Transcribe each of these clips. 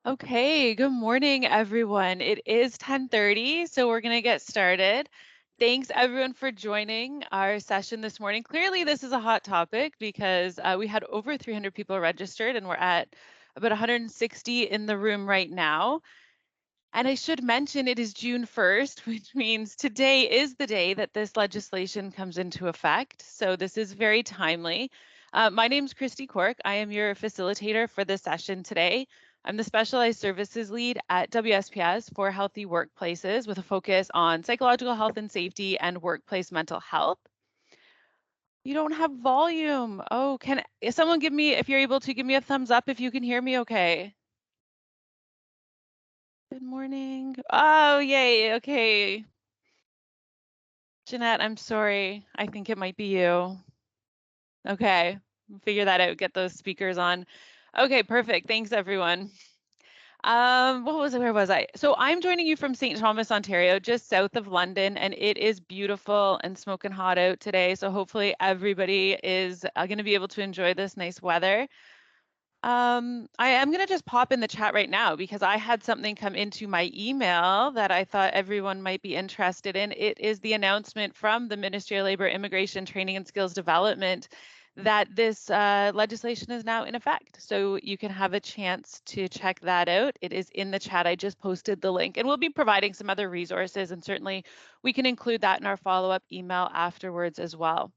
Okay, good morning, everyone. It is 10:30, so we're going to get started. Thanks, everyone, for joining our session this morning. Clearly, this is a hot topic because we had over 300 people registered, and we're at about 160 in the room right now. And I should mention it is June 1st, which means today is the day that this legislation comes into effect. So this is very timely. My name is Christy Cork. I am your facilitator for this session today. I'm the Specialized Services Lead at WSPS for Healthy Workplaces with a focus on psychological health and safety and workplace mental health. You don't have volume. Oh, can someone give me, if you're able to, give me a thumbs up if you can hear me okay? Good morning. Oh, yay. Okay. Jeanette, I'm sorry. I think it might be you. Okay. Figure that out. Get those speakers on. Okay, perfect. Thanks, everyone. Where was I? So I'm joining you from St. Thomas, Ontario, just south of London, and it is beautiful and smoking hot out today. So hopefully everybody is going to be able to enjoy this nice weather. I am going to just pop in the chat right now because I had something come into my email that I thought everyone might be interested in. It is the announcement from the Ministry of Labor, Immigration, Training and Skills Development that this legislation is now in effect. So you can have a chance to check that out. It is in the chat. I just posted the link, and we'll be providing some other resources, and certainly we can include that in our follow-up email afterwards as well.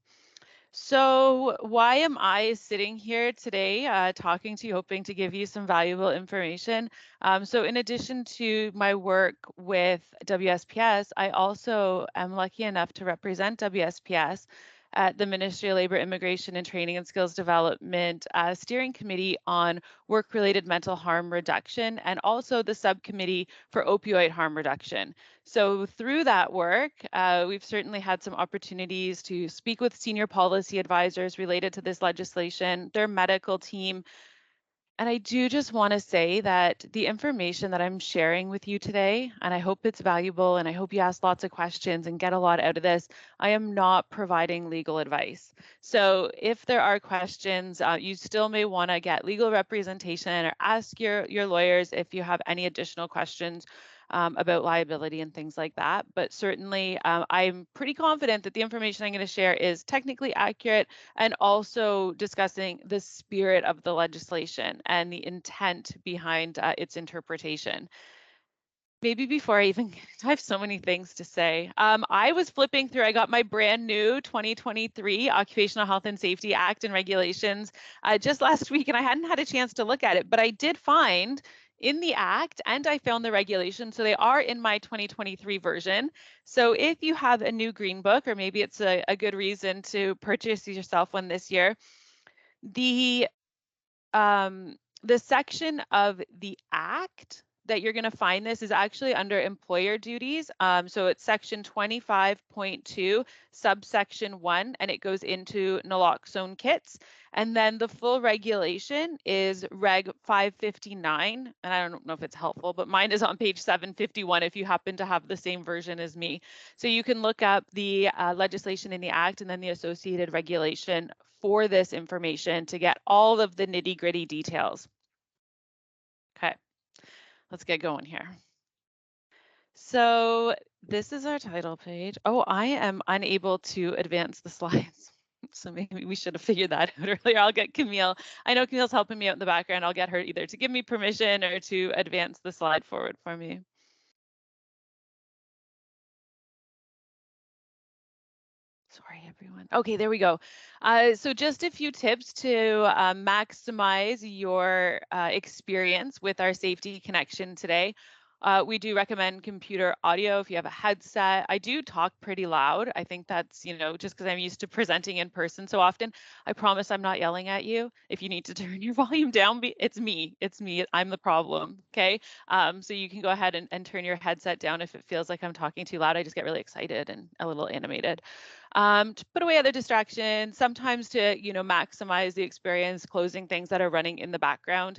So why am I sitting here today talking to you, hoping to give you some valuable information? So in addition to my work with WSPS, I also am lucky enough to represent WSPS at the Ministry of Labor, Immigration and Training and Skills Development Steering Committee on Work-Related Mental Harm Reduction, and also the Subcommittee for Opioid Harm Reduction. So through that work, we've certainly had some opportunities to speak with senior policy advisors related to this legislation, their medical team. And I do just want to say that the information that I'm sharing with you today, and I hope it's valuable and I hope you ask lots of questions and get a lot out of this, I am not providing legal advice. So if there are questions, you still may want to get legal representation or ask your lawyers if you have any additional questions about liability and things like that. But certainly, I'm pretty confident that the information I'm going to share is technically accurate and also discussing the spirit of the legislation and the intent behind its interpretation. Maybe before I even, I have so many things to say. I was flipping through, I got my brand new 2023 Occupational Health and Safety Act and Regulations just last week, and I hadn't had a chance to look at it, but I did find in the act and I found the regulations. So they are in my 2023 version. So if you have a new green book, or maybe it's a good reason to purchase yourself one this year, the the section of the act that you're going to find this is actually under employer duties. So it's section 25.2, subsection 1, and it goes into naloxone kits. And then the full regulation is Reg 559. And I don't know if it's helpful, but mine is on page 751 if you happen to have the same version as me. So you can look up the legislation in the act and then the associated regulation for this information to get all of the nitty gritty details. Okay, let's get going here. So this is our title page. Oh, I am unable to advance the slides. So maybe we should have figured that out earlier. I'll get Camille. I know Camille's helping me out in the background. I'll get her either to give me permission or to advance the slide forward for me. Sorry, everyone. Okay, there we go. So just a few tips to maximize your experience with our safety connection today. We do recommend computer audio if you have a headset. I do talk pretty loud. I think that's, just because I'm used to presenting in person so often. I promise I'm not yelling at you. If you need to turn your volume down, it's me. It's me. I'm the problem. Okay. So you can go ahead and turn your headset down if it feels like I'm talking too loud. I just get really excited and a little animated. To put away other distractions, sometimes to maximize the experience, closing things that are running in the background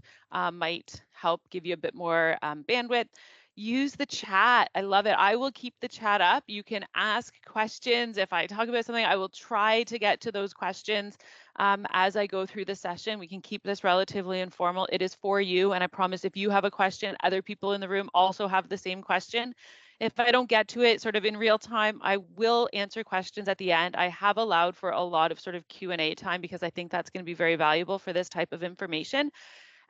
might help give you a bit more bandwidth. Use the chat. I love it. I will keep the chat up. You can ask questions. If I talk about something, I will try to get to those questions as I go through the session. We can keep this relatively informal. It is for you. And I promise if you have a question, other people in the room also have the same question. If I don't get to it sort of in real time, I will answer questions at the end. I have allowed for a lot of sort of Q&A time because I think that's going to be very valuable for this type of information.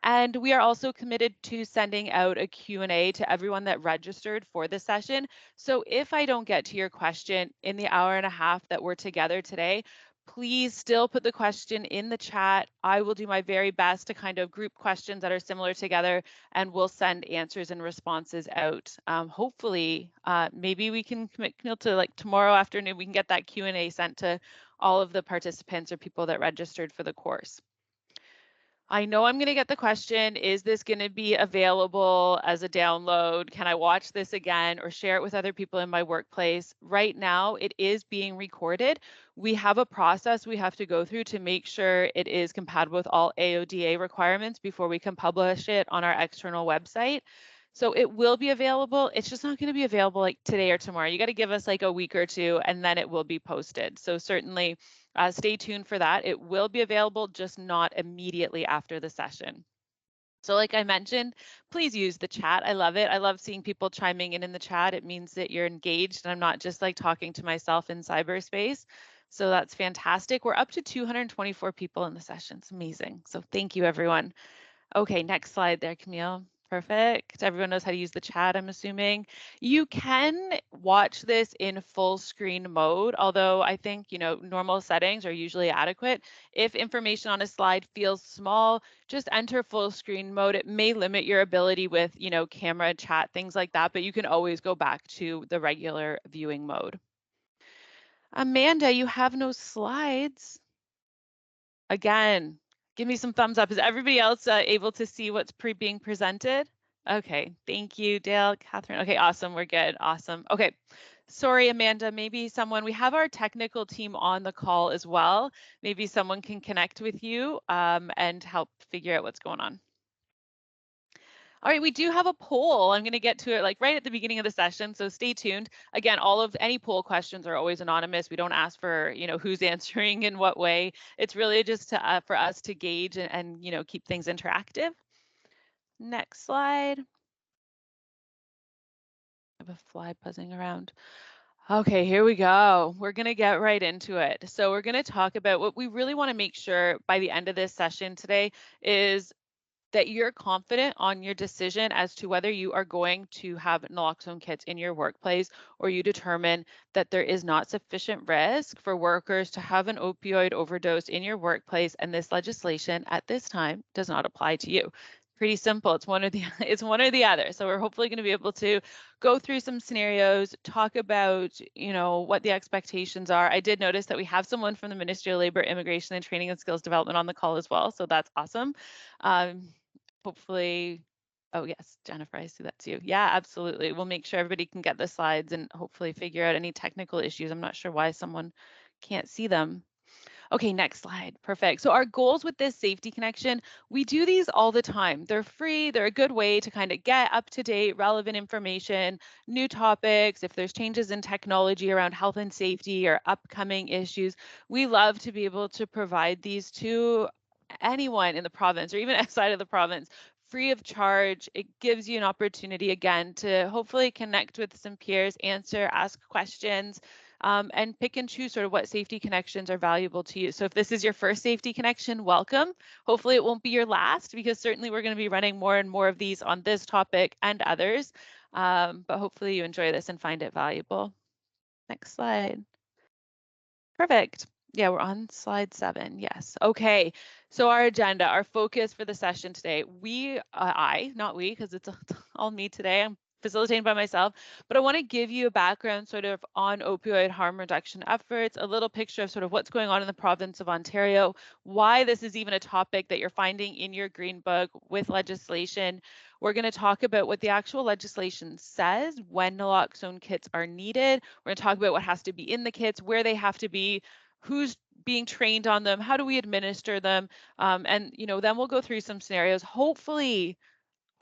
And we are also committed to sending out a Q&A to everyone that registered for the session. So if I don't get to your question in the hour and a half that we're together today, please still put the question in the chat. I will do my very best to kind of group questions that are similar together, and we'll send answers and responses out. Hopefully, maybe we can commit to like tomorrow afternoon, we can get that Q&A sent to all of the participants or people that registered for the course. I know I'm going to get the question, is this going to be available as a download? Can I watch this again or share it with other people in my workplace? Right now, it is being recorded. We have a process we have to go through to make sure it is compatible with all AODA requirements before we can publish it on our external website. So it will be available. It's just not going to be available like today or tomorrow. You got to give us like a week or two and then it will be posted. So certainly stay tuned for that. It will be available, just not immediately after the session. So like I mentioned, please use the chat. I love it. I love seeing people chiming in the chat. It means that you're engaged and I'm not just like talking to myself in cyberspace. So that's fantastic. We're up to 224 people in the session. It's amazing. So thank you, everyone. Okay, next slide there, Camille. Perfect. Everyone knows how to use the chat, I'm assuming. You can watch this in full screen mode, although I think, normal settings are usually adequate. If information on a slide feels small, just enter full screen mode. It may limit your ability with, camera, chat, things like that, but you can always go back to the regular viewing mode. Amanda, you have no slides. Again, give me some thumbs up. Is everybody else able to see what's being presented? Okay, thank you, Dale, Catherine. Okay, awesome, we're good, awesome. Okay, sorry, Amanda, maybe we have our technical team on the call as well. Maybe someone can connect with you and help figure out what's going on. All right, we do have a poll. I'm going to get to it like right at the beginning of the session, so stay tuned. Again, any poll questions are always anonymous. We don't ask for, who's answering in what way. It's really just for us to gauge and keep things interactive. Next slide. I have a fly buzzing around. Okay, here we go. We're going to get right into it. So we're going to talk about what we really want to make sure by the end of this session today is that you're confident on your decision as to whether you are going to have naloxone kits in your workplace, or you determine that there is not sufficient risk for workers to have an opioid overdose in your workplace, and this legislation at this time does not apply to you. Pretty simple. It's one or the other. So we're hopefully going to be able to go through some scenarios, talk about, what the expectations are. I did notice that we have someone from the Ministry of Labor, Immigration and Training and Skills Development on the call as well. So that's awesome. Hopefully, oh yes, Jennifer, I see that's you. Yeah, absolutely. We'll make sure everybody can get the slides and hopefully figure out any technical issues. I'm not sure why someone can't see them. Okay, next slide. Perfect. So our goals with this safety connection, we do these all the time. They're free. They're a good way to kind of get up to date, relevant information, new topics. If there's changes in technology around health and safety or upcoming issues, we love to be able to provide these to anyone in the province or even outside of the province free of charge. It gives you an opportunity again to hopefully connect with some peers, ask questions, and pick and choose sort of what safety connections are valuable to you. So if this is your first safety connection, welcome. Hopefully it won't be your last, because certainly we're going to be running more and more of these on this topic and others. But hopefully you enjoy this and find it valuable. Next slide. Perfect. Yeah, we're on slide 7. Yes. Okay. So our agenda, our focus for the session today, not we, because it's all me today. I'm facilitating by myself, but I want to give you a background sort of on opioid harm reduction efforts, a little picture of sort of what's going on in the province of Ontario, why this is even a topic that you're finding in your Green Book with legislation. We're going to talk about what the actual legislation says when naloxone kits are needed. We're going to talk about what has to be in the kits, where they have to be, who's being trained on them, how do we administer them, and then we'll go through some scenarios. Hopefully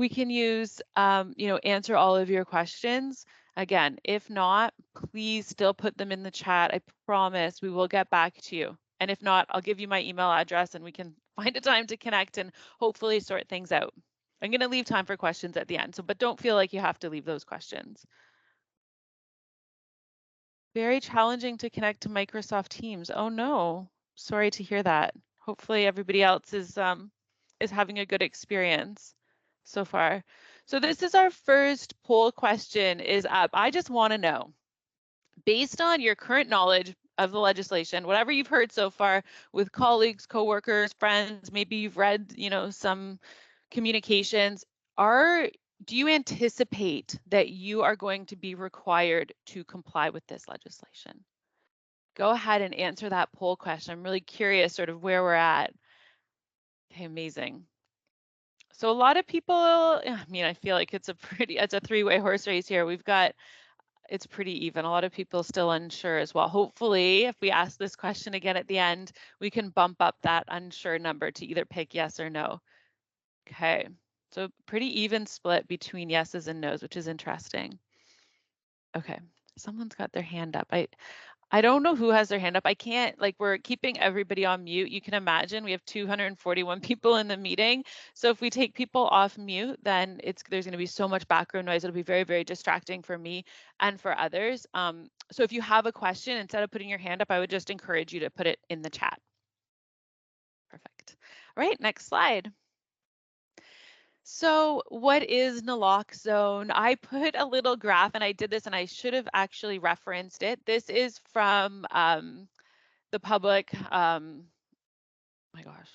we can use, answer all of your questions. Again, if not, please still put them in the chat. I promise we will get back to you. And if not, I'll give you my email address and we can find a time to connect and hopefully sort things out. I'm going to leave time for questions at the end, but don't feel like you have to leave those questions. Very challenging to connect to Microsoft Teams. Oh no, sorry to hear that. Hopefully everybody else is having a good experience so far. So this is our first poll question is up. I just want to know, based on your current knowledge of the legislation, whatever you've heard so far with colleagues, coworkers, friends, maybe you've read, some communications, do you anticipate that you are going to be required to comply with this legislation? Go ahead and answer that poll question. I'm really curious sort of where we're at. Okay, amazing. So a lot of people, I feel like it's a three-way horse race here. It's pretty even. A lot of people still unsure as well. Hopefully, if we ask this question again at the end, we can bump up that unsure number to either pick yes or no. Okay, so pretty even split between yeses and nos, which is interesting. Okay, someone's got their hand up. I don't know who has their hand up. I can't, we're keeping everybody on mute. You can imagine we have 241 people in the meeting. So if we take people off mute, then there's going to be so much background noise. It'll be very, very distracting for me and for others. So if you have a question, instead of putting your hand up, I would just encourage you to put it in the chat. Perfect. All right, next slide. So what is naloxone? I put a little graph and I did this and I should have actually referenced it. This is from the public, my gosh,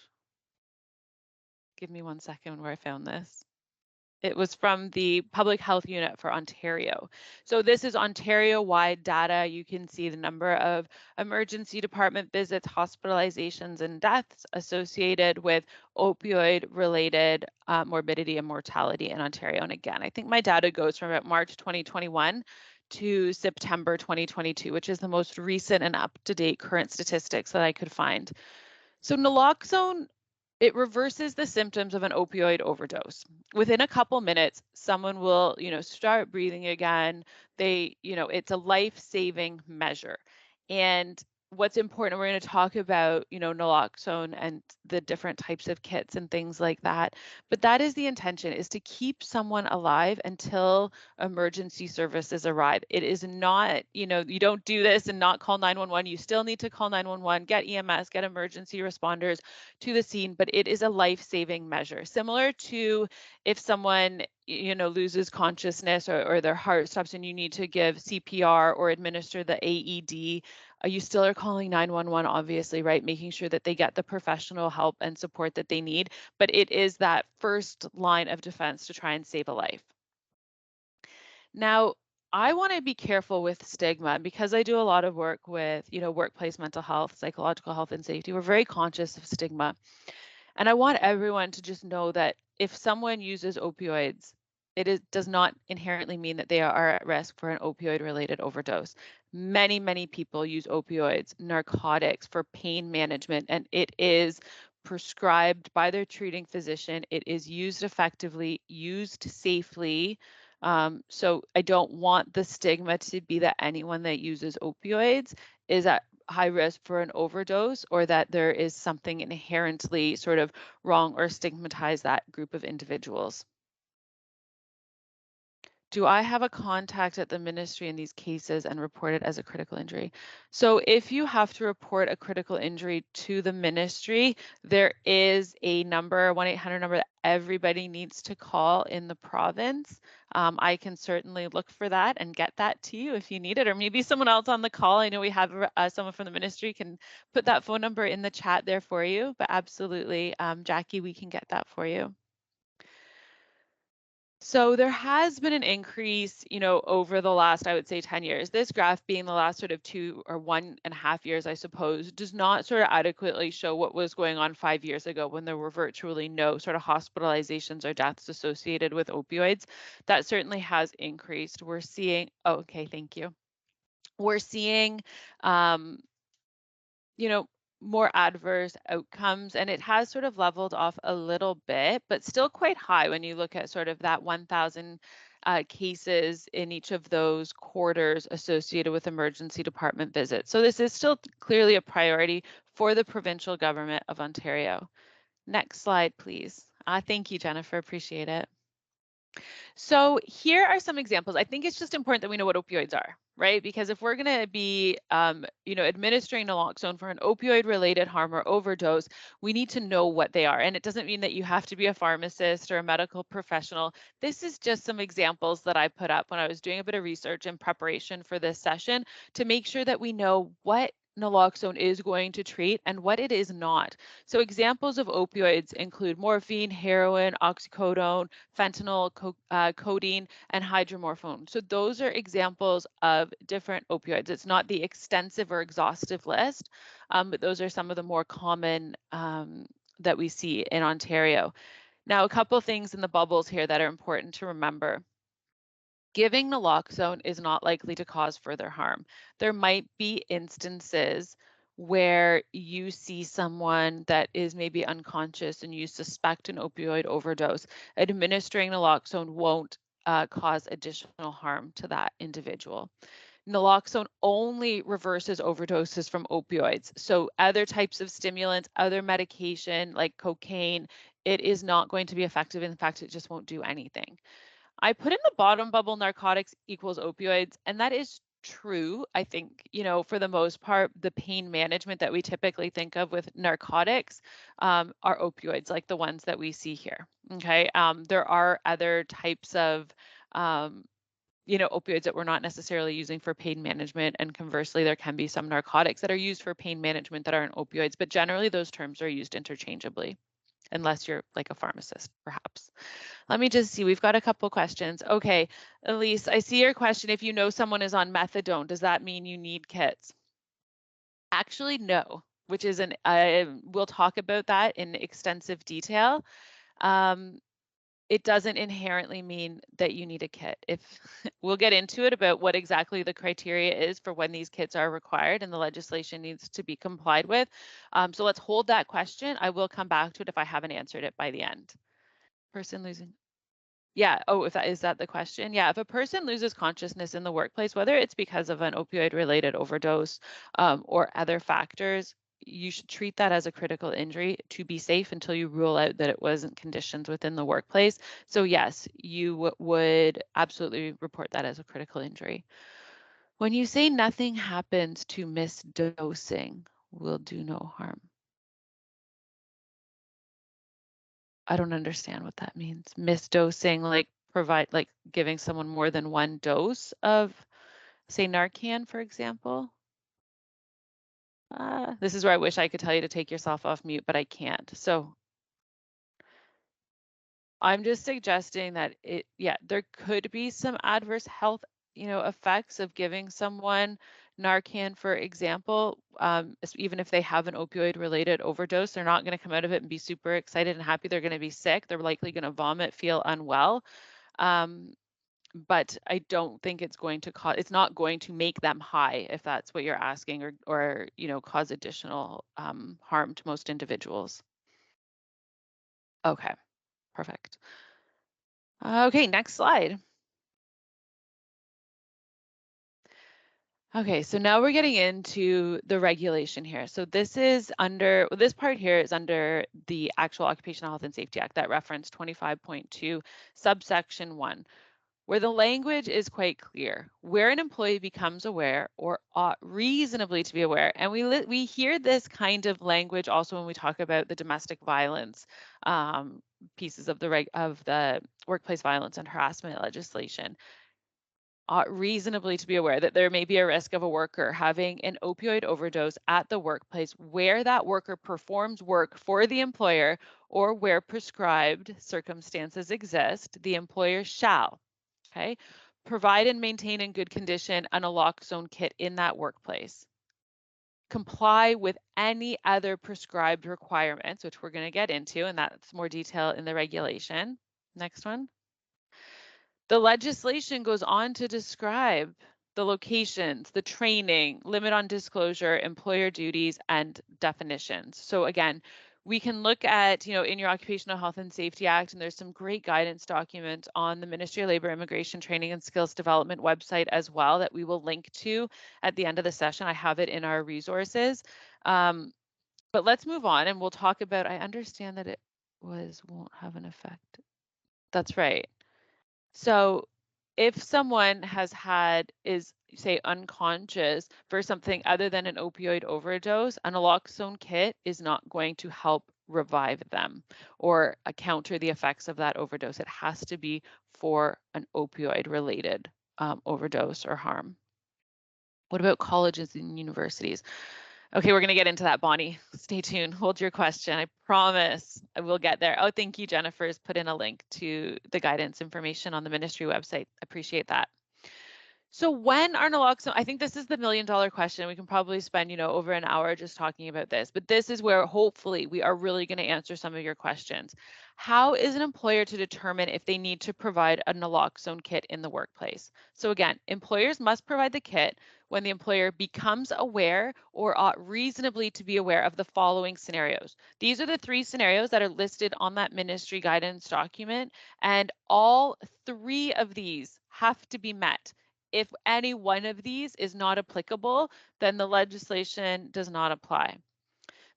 give me 1 second where I found this. It was from the Public Health Unit for Ontario. So this is Ontario-wide data. You can see the number of emergency department visits, hospitalizations, and deaths associated with opioid-related morbidity and mortality in Ontario. And again, I think my data goes from about March 2021 to September 2022, which is the most recent and up-to-date current statistics that I could find. So naloxone, it reverses the symptoms of an opioid overdose. Within a couple minutes, someone will, start breathing again. It's a life-saving measure. And what's important, we're going to talk about, naloxone and the different types of kits and things like that. But that is the intention, is to keep someone alive until emergency services arrive. It is not, you don't do this and not call 911. You still need to call 911, get EMS, get emergency responders to the scene, but it is a life-saving measure. Similar to if someone, loses consciousness or their heart stops and you need to give CPR or administer the AED, you still are calling 911, obviously, right? Making sure that they get the professional help and support that they need. But it is that first line of defense to try and save a life. Now, I want to be careful with stigma because I do a lot of work with, workplace mental health, psychological health and safety. We're very conscious of stigma. And I want everyone to just know that if someone uses opioids, does not inherently mean that they are at risk for an opioid-related overdose. Many, many people use opioids, narcotics for pain management, and it is prescribed by their treating physician. It is used effectively, used safely. So I don't want the stigma to be that anyone that uses opioids is at high risk for an overdose or that there is something inherently sort of wrong or stigmatize that group of individuals. Do I have a contact at the ministry in these cases and report it as a critical injury? So if you have to report a critical injury to the ministry, there is a number, 1-800 number that everybody needs to call in the province. I can certainly look for that and get that to you if you need it, or maybe someone else on the call. I know we have someone from the ministry can put that phone number in the chat there for you, but absolutely, Jackie, we can get that for you. So there has been an increase, over the last, I would say 10 years. This graph being the last sort of 2 or 1.5 years, I suppose, does not sort of adequately show what was going on 5 years ago when there were virtually no sort of hospitalizations or deaths associated with opioids. That certainly has increased. We're seeing, okay, thank you. We're seeing, you know, more adverse outcomes, and it has sort of leveled off a little bit, but still quite high when you look at sort of that 1,000 cases in each of those quarters associated with emergency department visits. So this is still clearly a priority for the provincial government of Ontario. Next slide, please. Thank you, Jennifer. Appreciate it. So here are some examples. I think it's just important that we know what opioids are, right? Because if we're going to be, administering naloxone for an opioid-related harm or overdose, we need to know what they are. And it doesn't mean that you have to be a pharmacist or a medical professional. This is just some examples that I put up when I was doing a bit of research in preparation for this session to make sure that we know what naloxone is going to treat and what it is not. So examples of opioids include morphine, heroin, oxycodone, fentanyl, codeine, and hydromorphone. So those are examples of different opioids. It's not the extensive or exhaustive list, but those are some of the more common that we see in Ontario. Now, a couple things in the bubbles here that are important to remember. Giving naloxone is not likely to cause further harm. There might be instances where you see someone that is maybe unconscious and you suspect an opioid overdose. Administering naloxone won't cause additional harm to that individual. Naloxone only reverses overdoses from opioids. So other types of stimulants, other medication like cocaine, it is not going to be effective. In fact, it just won't do anything. I put in the bottom bubble narcotics equals opioids, and that is true. I think, for the most part, the pain management that we typically think of with narcotics are opioids, like the ones that we see here. Okay. There are other types of, opioids that we're not necessarily using for pain management. And conversely, there can be some narcotics that are used for pain management that aren't opioids, but generally those terms are used interchangeably, unless you're like a pharmacist, perhaps. Let me just see. We've got a couple questions. Okay, Elise, I see your question. If you know someone is on methadone, does that mean you need kits? Actually, no, which is we'll talk about that in extensive detail. It doesn't inherently mean that you need a kit. If we'll get into it about what exactly the criteria is for when these kits are required and the legislation needs to be complied with. So let's hold that question. I will come back to it if I haven't answered it by the end. Person losing. Yeah. Oh, if that is that the question? Yeah. If a person loses consciousness in the workplace, whether it's because of an opioid related overdose or other factors, you should treat that as a critical injury to be safe until you rule out that it wasn't conditions within the workplace. So yes, you would absolutely report that as a critical injury. When you say nothing happens to misdosing, will do no harm. I don't understand what that means. Misdosing, like giving someone more than one dose of, say, Narcan, for example. This is where I wish I could tell you to take yourself off mute, but I can't. So I'm just suggesting that there could be some adverse health, effects of giving someone Narcan, for example. Even if they have an opioid related overdose, they're not going to come out of it and be super excited and happy. They're going to be sick. They're likely going to vomit, feel unwell. But I don't think it's going to it's not going to make them high, if that's what you're asking, or cause additional harm to most individuals. Okay, perfect. Okay, next slide. Okay, so now we're getting into the regulation here. So this part here is under the actual Occupational Health and Safety Act, that reference 25.2 subsection 1, where the language is quite clear, where an employee becomes aware or ought reasonably to be aware. And we hear this kind of language also when we talk about the domestic violence pieces of the workplace violence and harassment legislation. Ought reasonably to be aware that there may be a risk of a worker having an opioid overdose at the workplace where that worker performs work for the employer, or where prescribed circumstances exist, the employer shall, okay, provide and maintain in good condition a naloxone kit in that workplace. Comply with any other prescribed requirements, which we're going to get into, and that's more detail in the regulation. Next one. The legislation goes on to describe the locations, the training, limit on disclosure, employer duties, and definitions. So again, we can look at, in your Occupational Health and Safety Act, and there's some great guidance documents on the Ministry of Labor, Immigration, Training, and Skills Development website as well that we will link to at the end of the session. I have it in our resources. But let's move on and we'll talk about, I understand that it won't have an effect. That's right. So if someone is say unconscious for something other than an opioid overdose, a naloxone kit is not going to help revive them or counter the effects of that overdose. It has to be for an opioid related overdose or harm. What about colleges and universities? Okay, we're going to get into that, Bonnie. Stay tuned. Hold your question. I promise I will get there. Oh, thank you, Jennifer's put in a link to the guidance information on the ministry website. Appreciate that. So when are naloxone, I think this is the $1 million question. We can probably spend, over an hour just talking about this, but this is where hopefully we are really going to answer some of your questions. How is an employer to determine if they need to provide a naloxone kit in the workplace? So again, employers must provide the kit when the employer becomes aware or ought reasonably to be aware of the following scenarios. These are the 3 scenarios that are listed on that ministry guidance document, and all 3 of these have to be met. If any one of these is not applicable, then the legislation does not apply.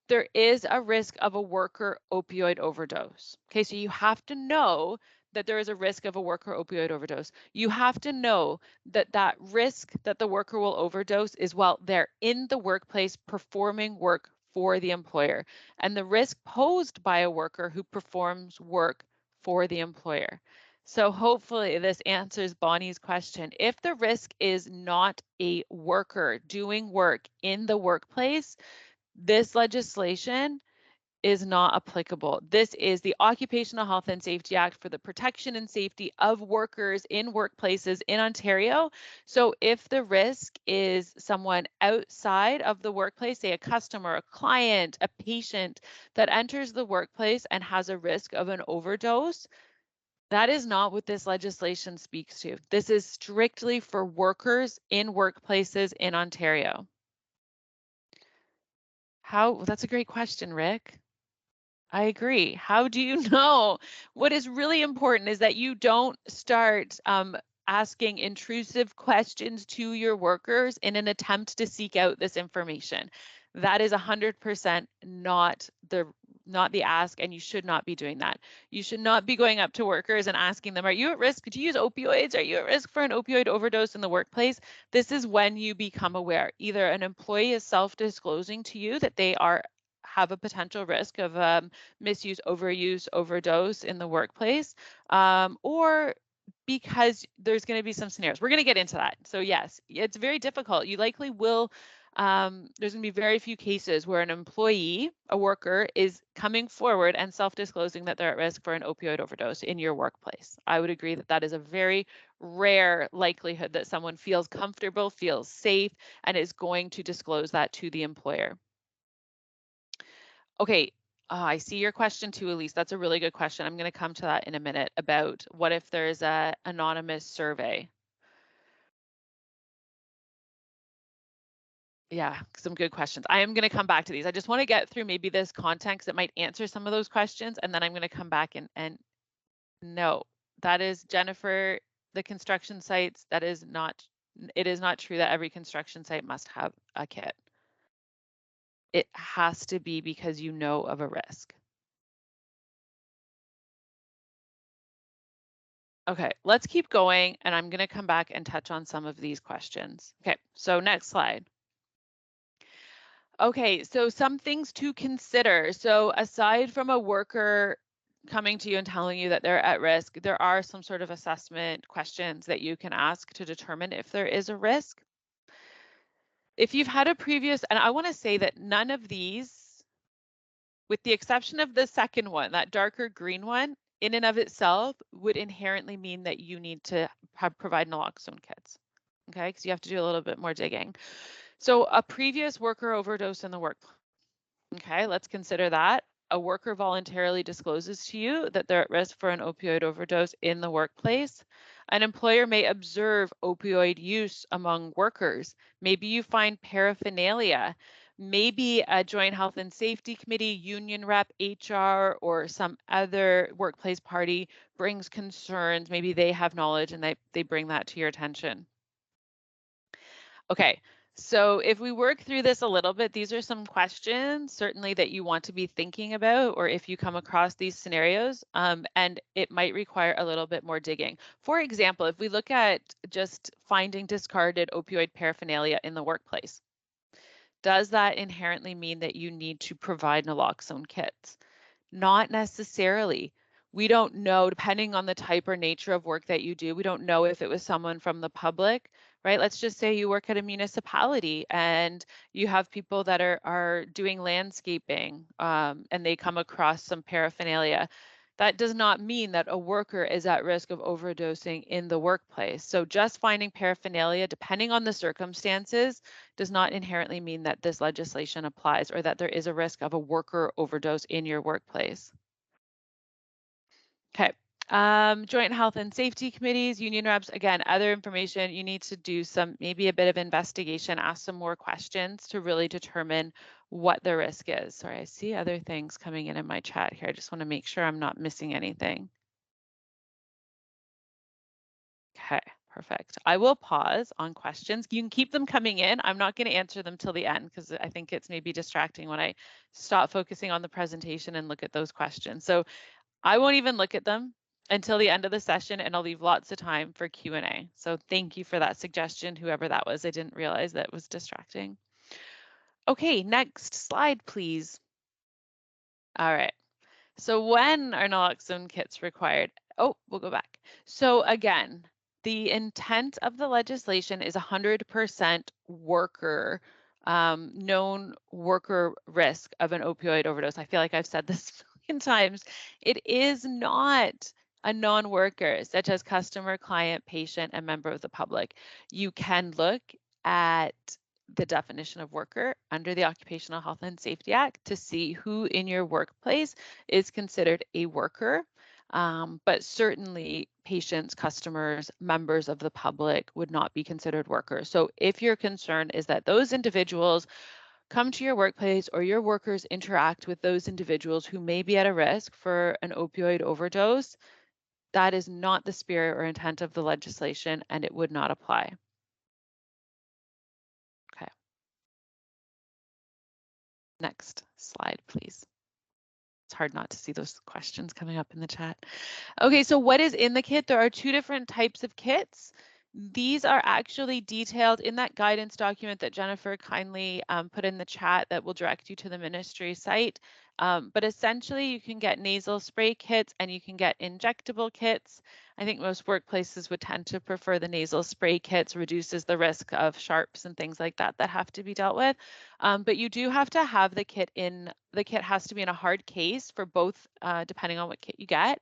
There is a risk of a worker opioid overdose. Okay, so you have to know that there is a risk of a worker opioid overdose. You have to know that that risk that the worker will overdose is while they're in the workplace performing work for the employer, and the risk posed by a worker who performs work for the employer. So hopefully this answers Bonnie's question. If the risk is not a worker doing work in the workplace, this legislation is not applicable. This is the Occupational Health and Safety Act for the protection and safety of workers in workplaces in Ontario. So if the risk is someone outside of the workplace, say a customer, a client, a patient that enters the workplace and has a risk of an overdose, that is not what this legislation speaks to. This is strictly for workers in workplaces in Ontario. That's a great question, Rick. I agree. How do you know? What is really important is that you don't start asking intrusive questions to your workers in an attempt to seek out this information. That is 100% not the ask, and you should not be doing that. You should not be going up to workers and asking them, are you at risk to use opioids? Are you at risk for an opioid overdose in the workplace? This is when you become aware. Either an employee is self-disclosing to you that they have a potential risk of misuse, overuse, overdose in the workplace, or because there's going to be some scenarios. We're going to get into that. So yes, it's very difficult. You likely will, there's going to be very few cases where an employee, a worker, is coming forward and self-disclosing that they're at risk for an opioid overdose in your workplace. I would agree that that is a very rare likelihood that someone feels comfortable, feels safe, and is going to disclose that to the employer. Okay, I see your question too, Elise. That's a really good question. I'm going to come to that in a minute about what if there's an anonymous survey. Yeah, some good questions. I am going to come back to these. I just want to get through maybe this context that might answer some of those questions, and then I'm going to come back and no, that is Jennifer, the construction sites, it is not true that every construction site must have a kit. It has to be because you know of a risk. Okay, let's keep going, and I'm going to come back and touch on some of these questions. Okay, so next slide. Okay, so some things to consider. So aside from a worker coming to you and telling you that they're at risk, there are some sort of assessment questions that you can ask to determine if there is a risk. If you've had a previous, and I want to say that none of these, with the exception of the second one, that darker green one, in and of itself would inherently mean that you need to provide naloxone kits, okay? Because you have to do a little bit more digging. So a previous worker overdose in the workplace, okay, let's consider that. A worker voluntarily discloses to you that they're at risk for an opioid overdose in the workplace. An employer may observe opioid use among workers. Maybe you find paraphernalia. Maybe a joint health and safety committee, union rep, HR, or some other workplace party brings concerns. Maybe they have knowledge and they bring that to your attention. Okay, so if we work through this a little bit, these are some questions certainly that you want to be thinking about, or if you come across these scenarios, and it might require a little bit more digging. For example, if we look at just finding discarded opioid paraphernalia in the workplace, does that inherently mean that you need to provide naloxone kits? Not necessarily. We don't know, depending on the type or nature of work that you do, we don't know if it was someone from the public, right? Let's just say you work at a municipality and you have people that are doing landscaping, and they come across some paraphernalia. That does not mean that a worker is at risk of overdosing in the workplace. So just finding paraphernalia, depending on the circumstances, does not inherently mean that this legislation applies or that there is a risk of a worker overdose in your workplace. Okay. Joint health and safety committees, union reps, again, other information, you need to do maybe a bit of investigation, ask some more questions to really determine what the risk is. Sorry, I see other things coming in my chat here. I just want to make sure I'm not missing anything. Okay, perfect. I will pause on questions. You can keep them coming in. I'm not going to answer them till the end because I think it's maybe distracting when I stop focusing on the presentation and look at those questions. So I won't even look at them until the end of the session, and I'll leave lots of time for Q&A. So thank you for that suggestion, whoever that was. I didn't realize that was distracting. Okay, next slide, please. All right. So when are naloxone kits required? Oh, we'll go back. So again, the intent of the legislation is 100% worker, known worker risk of an opioid overdose. I feel like I've said this a million times. It is not a non-worker, such as customer, client, patient, and member of the public. You can look at the definition of worker under the Occupational Health and Safety Act to see who in your workplace is considered a worker. But certainly patients, customers, members of the public would not be considered workers. So if your concern is that those individuals come to your workplace or your workers interact with those individuals who may be at a risk for an opioid overdose, that is not the spirit or intent of the legislation and it would not apply. Okay. Next slide, please. It's hard not to see those questions coming up in the chat. Okay, so what is in the kit? There are two different types of kits. These are actually detailed in that guidance document that Jennifer kindly put in the chat that will direct you to the ministry site. But essentially, you can get nasal spray kits and you can get injectable kits. I think most workplaces would tend to prefer the nasal spray kits, reduces the risk of sharps and things like that that have to be dealt with. But you do have to have the kit has to be in a hard case for both, depending on what kit you get.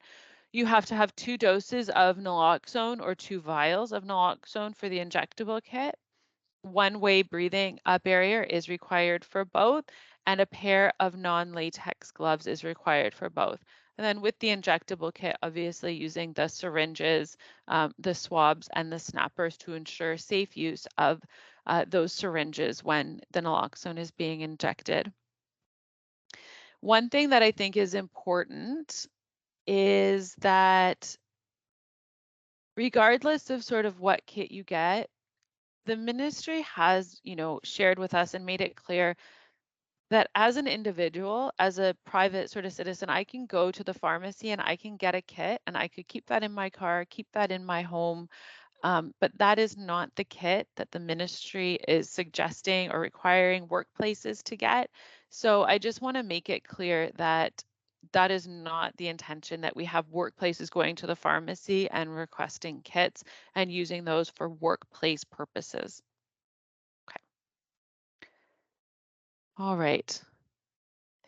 You have to have 2 doses of naloxone or 2 vials of naloxone for the injectable kit. One-way breathing barrier is required for both, and a pair of non-latex gloves is required for both. And then with the injectable kit, obviously using the syringes, the swabs, and the snappers to ensure safe use of those syringes when the naloxone is being injected. One thing that I think is important is that regardless of sort of what kit you get, the ministry has, shared with us and made it clear that as an individual, as a private sort of citizen, I can go to the pharmacy and I can get a kit and I could keep that in my car, keep that in my home. But that is not the kit that the ministry is suggesting or requiring workplaces to get. So I just want to make it clear that that is not the intention, that we have workplaces going to the pharmacy and requesting kits and using those for workplace purposes. Okay. All right.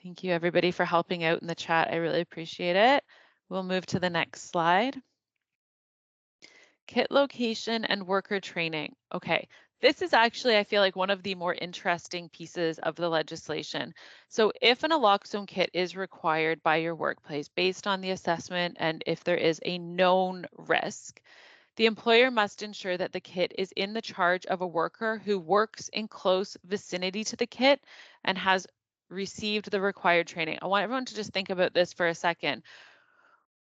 Thank you everybody for helping out in the chat. I really appreciate it. We'll move to the next slide. Kit location and worker training. Okay, this is actually, I feel like, one of the more interesting pieces of the legislation. So if an naloxone kit is required by your workplace based on the assessment and if there is a known risk, The employer must ensure that the kit is in the charge of a worker who works in close vicinity to the kit and has received the required training. I want everyone to just think about this for a second.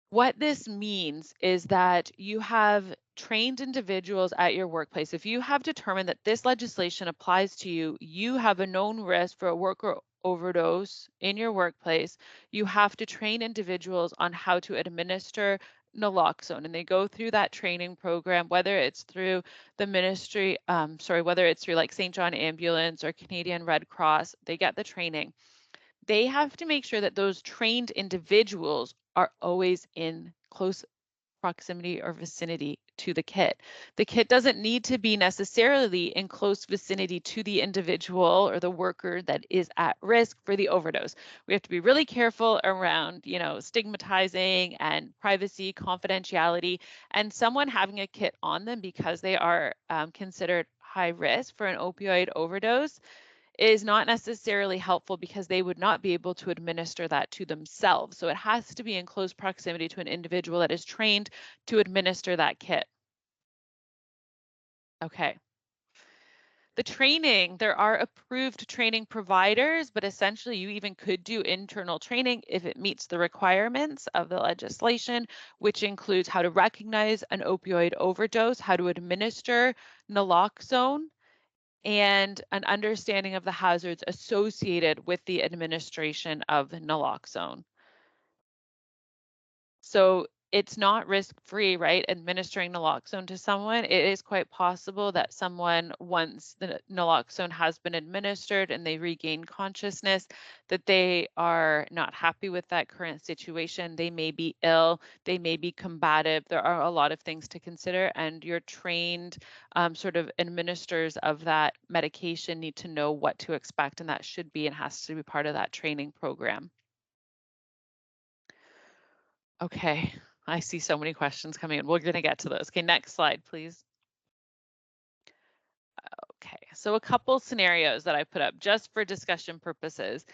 What this means is that you have trained individuals at your workplace. If you have determined that this legislation applies to you, you have a known risk for a worker overdose in your workplace. You have to train individuals on how to administer naloxone, and they go through that training program, whether it's through the ministry, whether it's through like St. John Ambulance or Canadian Red Cross, they get the training. They have to make sure that those trained individuals are always in close proximity or vicinity to the kit. The kit doesn't need to be necessarily in close vicinity to the individual or the worker that is at risk for the overdose. We have to be really careful around, stigmatizing and privacy, confidentiality, and someone having a kit on them because they are considered high risk for an opioid overdose is not necessarily helpful because they would not be able to administer that to themselves. So it has to be in close proximity to an individual that is trained to administer that kit. Okay. The training, there are approved training providers, but essentially you even could do internal training if it meets the requirements of the legislation, which includes how to recognize an opioid overdose, how to administer naloxone, and an understanding of the hazards associated with the administration of naloxone. So it's not risk-free, right? Administering naloxone to someone, it is quite possible that someone, once the naloxone has been administered and they regain consciousness, that they are not happy with that current situation. They may be ill, they may be combative. There are a lot of things to consider, and your trained sort of administrators of that medication need to know what to expect, and that should be and has to be part of that training program. Okay, I see so many questions coming in. We're going to get to those. Okay, next slide, please. Okay, so a couple scenarios that I put up just for discussion purposes.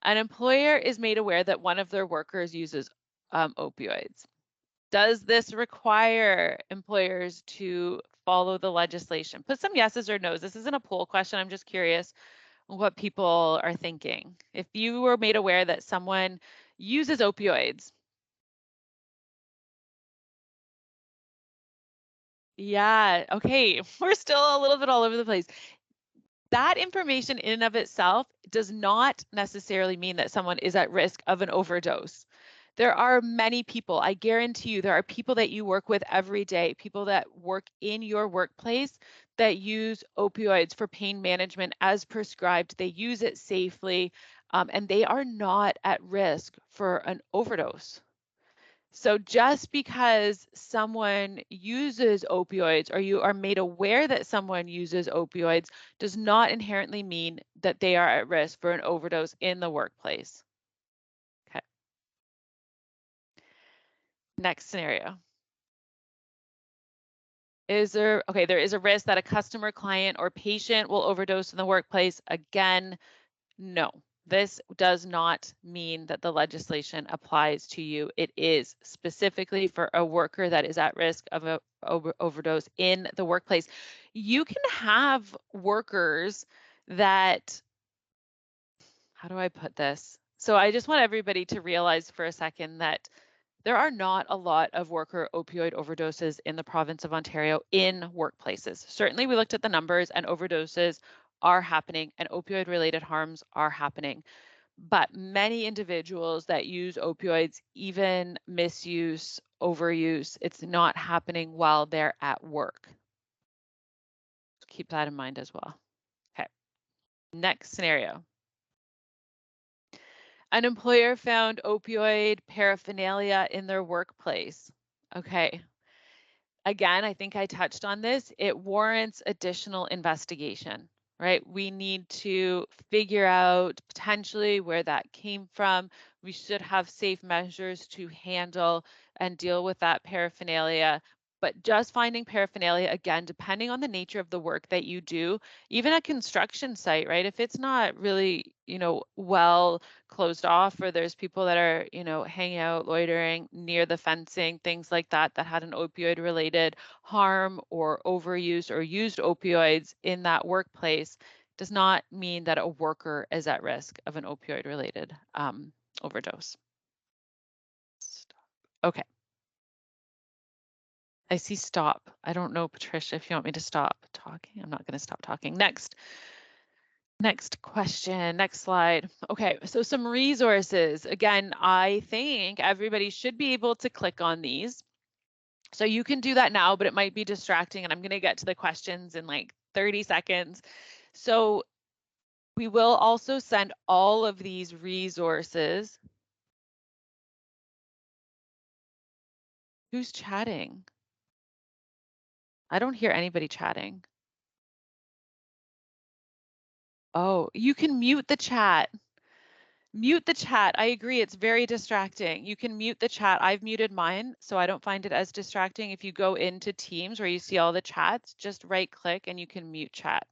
An employer is made aware that one of their workers uses opioids. Does this require employers to follow the legislation? Put some yeses or nos. This isn't a poll question. I'm just curious what people are thinking. If you were made aware that someone uses opioids, yeah, okay, we're still a little bit all over the place. That information in and of itself does not necessarily mean that someone is at risk of an overdose. There are many people, I guarantee you, there are people that you work with every day, people that work in your workplace that use opioids for pain management as prescribed. They use it safely, and they are not at risk for an overdose. So just because someone uses opioids or you are made aware that someone uses opioids does not inherently mean that they are at risk for an overdose in the workplace. Okay. Next scenario. There is a risk that a customer, client, or patient will overdose in the workplace. Again, no. This does not mean that the legislation applies to you. It is specifically for a worker that is at risk of a overdose in the workplace. You can have workers that, how do I put this? So I just want everybody to realize for a second that there are not a lot of worker opioid overdoses in the province of Ontario in workplaces. Certainly, we looked at the numbers and overdoses are happening and opioid related harms are happening. But many individuals that use opioids, even misuse, overuse, it's not happening while they're at work. Keep that in mind as well. Okay, next scenario. An employer found opioid paraphernalia in their workplace. Okay, again, I think I touched on this. It warrants additional investigation, right? We need to figure out potentially where that came from. We should have safe measures to handle and deal with that paraphernalia. but just finding paraphernalia, again, depending on the nature of the work that you do, even a construction site, right? If it's not really, well closed off, or there's people that are, hanging out, loitering near the fencing, things like that, that had an opioid related harm or overuse or used opioids in that workplace, does not mean that a worker is at risk of an opioid related overdose. Okay. I see stop. I don't know, Patricia, if you want me to stop talking. I'm not going to stop talking. Next question, next slide. Okay, so some resources. Again, I think everybody should be able to click on these. So you can do that now, but it might be distracting, and I'm going to get to the questions in like 30 seconds. So we will also send all of these resources. Who's chatting? I don't hear anybody chatting. Oh, you can mute the chat. Mute the chat. I agree, it's very distracting. You can mute the chat. I've muted mine, so I don't find it as distracting. If you go into Teams where you see all the chats, just right click and you can mute chat.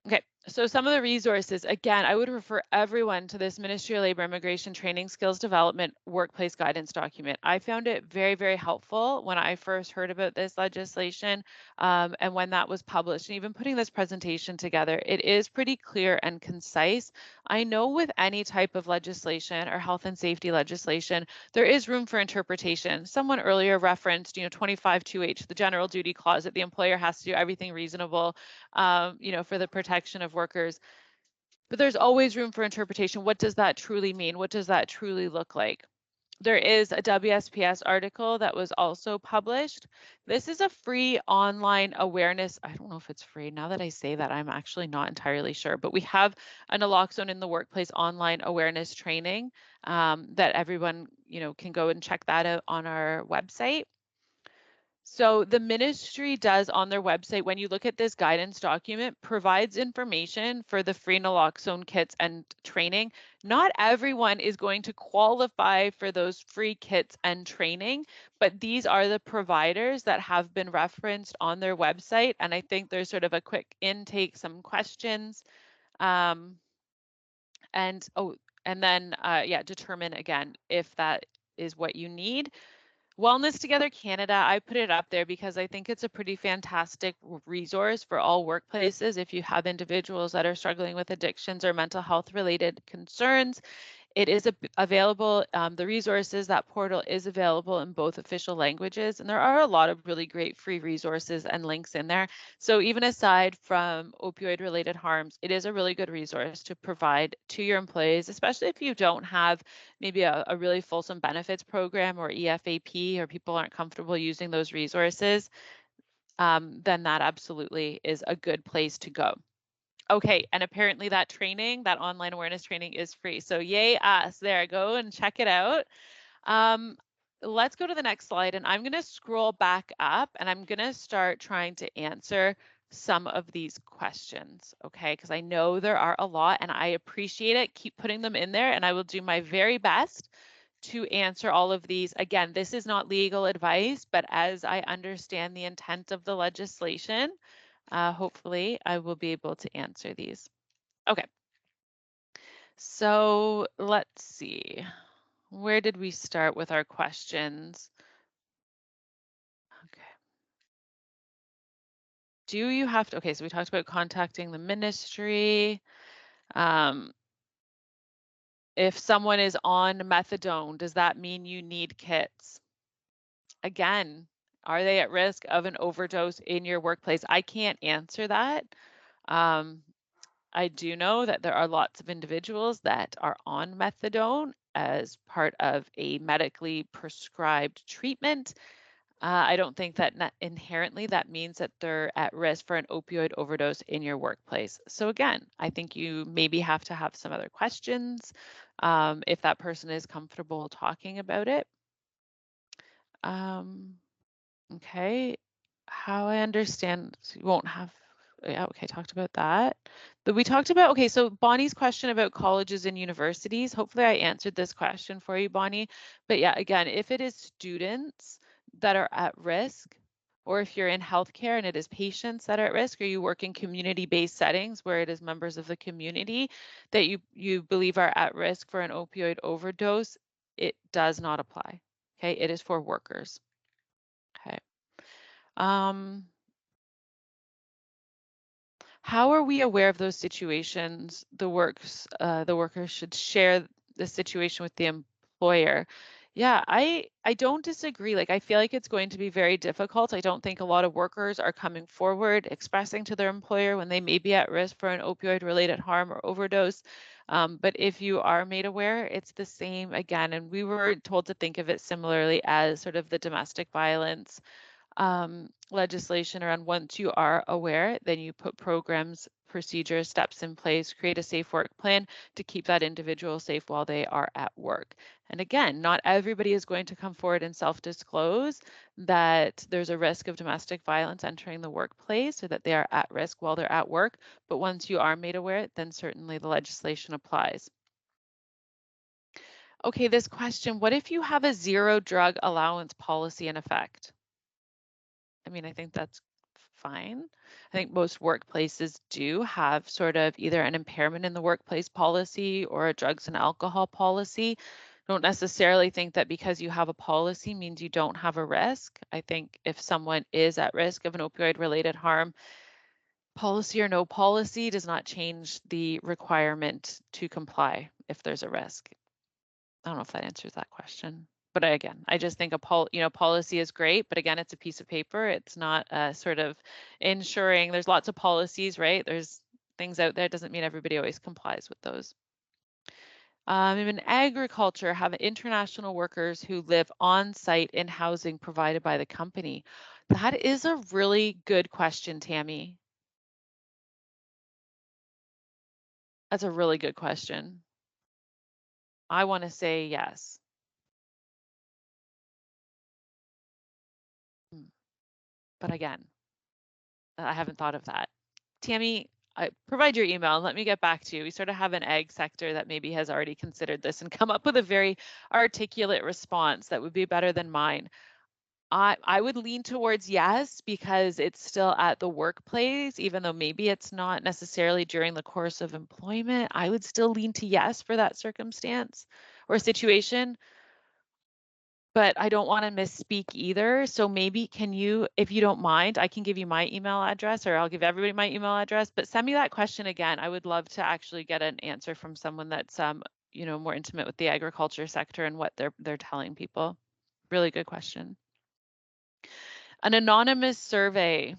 Okay, so some of the resources, again, I would refer everyone to this Ministry of Labor Immigration Training Skills Development Workplace Guidance document. I found it very, very helpful when I first heard about this legislation and when that was published, and even putting this presentation together. It is pretty clear and concise. I know with any type of legislation or health and safety legislation, there is room for interpretation. Someone earlier referenced, 25(2)(h), the general duty clause, that the employer has to do everything reasonable, for the protection of workers. But there's always room for interpretation. What does that truly mean? What does that truly look like? There is a WSPS article that was also published. This is a free online awareness. I don't know if it's free. Now that I say that, I'm actually not entirely sure, but we have a naloxone in the workplace online awareness training that everyone, can go and check that out on our website. So the ministry does on their website, when you look at this guidance document, provides information for the free naloxone kits and training. Not everyone is going to qualify for those free kits and training, but these are the providers that have been referenced on their website. And I think there's sort of a quick intake, some questions, and then determine again if that is what you need. Wellness Together Canada, I put it up there because I think it's a pretty fantastic resource for all workplaces if you have individuals that are struggling with addictions or mental health related concerns. It is available, the resources, that portal is available in both official languages, and there are a lot of really great free resources and links in there. So even aside from opioid related harms, it is a really good resource to provide to your employees, especially if you don't have maybe a really fulsome benefits program or EFAP, or people aren't comfortable using those resources. Then that absolutely is a good place to go. Okay, and apparently that training, that online awareness training, is free. So yay us, there, go and check it out. Let's go to the next slide, and I'm going to scroll back up and I'm going to start trying to answer some of these questions, okay? Because I know there are a lot and I appreciate it. Keep putting them in there and I will do my very best to answer all of these. Again, this is not legal advice, but as I understand the intent of the legislation, hopefully I will be able to answer these. Okay. So let's see. Where did we start with our questions? Okay. Do you have to, okay, so we talked about contacting the ministry. If someone is on methadone, does that mean you need kits? Again, are they at risk of an overdose in your workplace? I can't answer that. I do know that there are lots of individuals that are on methadone as part of a medically prescribed treatment. I don't think that inherently that means that they're at risk for an opioid overdose in your workplace. So again, I think you maybe have to have some other questions if that person is comfortable talking about it. Okay, how I understand, so you won't have, Yeah, okay, talked about that. But we talked about, okay, so Bonnie's question about colleges and universities, hopefully I answered this question for you, Bonnie. But yeah, again, if it is students that are at risk, or if you're in healthcare and it is patients that are at risk, or you work in community-based settings where it is members of the community that you believe are at risk for an opioid overdose, it does not apply. Okay, it is for workers. Okay. How are we aware of those situations? The workers should share the situation with the employer. Yeah, I don't disagree. Like I feel like it's going to be very difficult. I don't think a lot of workers are coming forward expressing to their employer when they may be at risk for an opioid related harm or overdose. But if you are made aware, it's the same again. And we were told to think of it similarly as sort of the domestic violence legislation around once you are aware, then you put programs, procedures, steps in place, create a safe work plan to keep that individual safe while they are at work. And again, not everybody is going to come forward and self-disclose that there's a risk of domestic violence entering the workplace or that they are at risk while they're at work. But once you are made aware, then certainly the legislation applies. Okay, this question, what if you have a zero drug allowance policy in effect? I mean, I think that's fine. I think most workplaces do have sort of either an impairment in the workplace policy or a drugs and alcohol policy. Don't necessarily think that because you have a policy means you don't have a risk. I think if someone is at risk of an opioid related harm, policy or no policy does not change the requirement to comply if there's a risk. I don't know if that answers that question. But again, I just think policy is great, but again, it's a piece of paper. It's not sort of ensuring. There's lots of policies, right? There's things out there. It doesn't mean everybody always complies with those. In agriculture, have international workers who live on site in housing provided by the company? That is a really good question, Tammy. That's a really good question. I want to say yes. But again, I haven't thought of that. Tammy, provide your email and let me get back to you. We sort of have an ag sector that maybe has already considered this and come up with a very articulate response that would be better than mine. I would lean towards yes, because it's still at the workplace, even though maybe it's not necessarily during the course of employment. I would still lean to yes for that circumstance or situation. But I don't want to misspeak either. So maybe can you, if you don't mind, I can give you my email address, or I'll give everybody my email address, but send me that question again. I would love to actually get an answer from someone that's more intimate with the agriculture sector and what they're telling people. Really good question. An anonymous survey.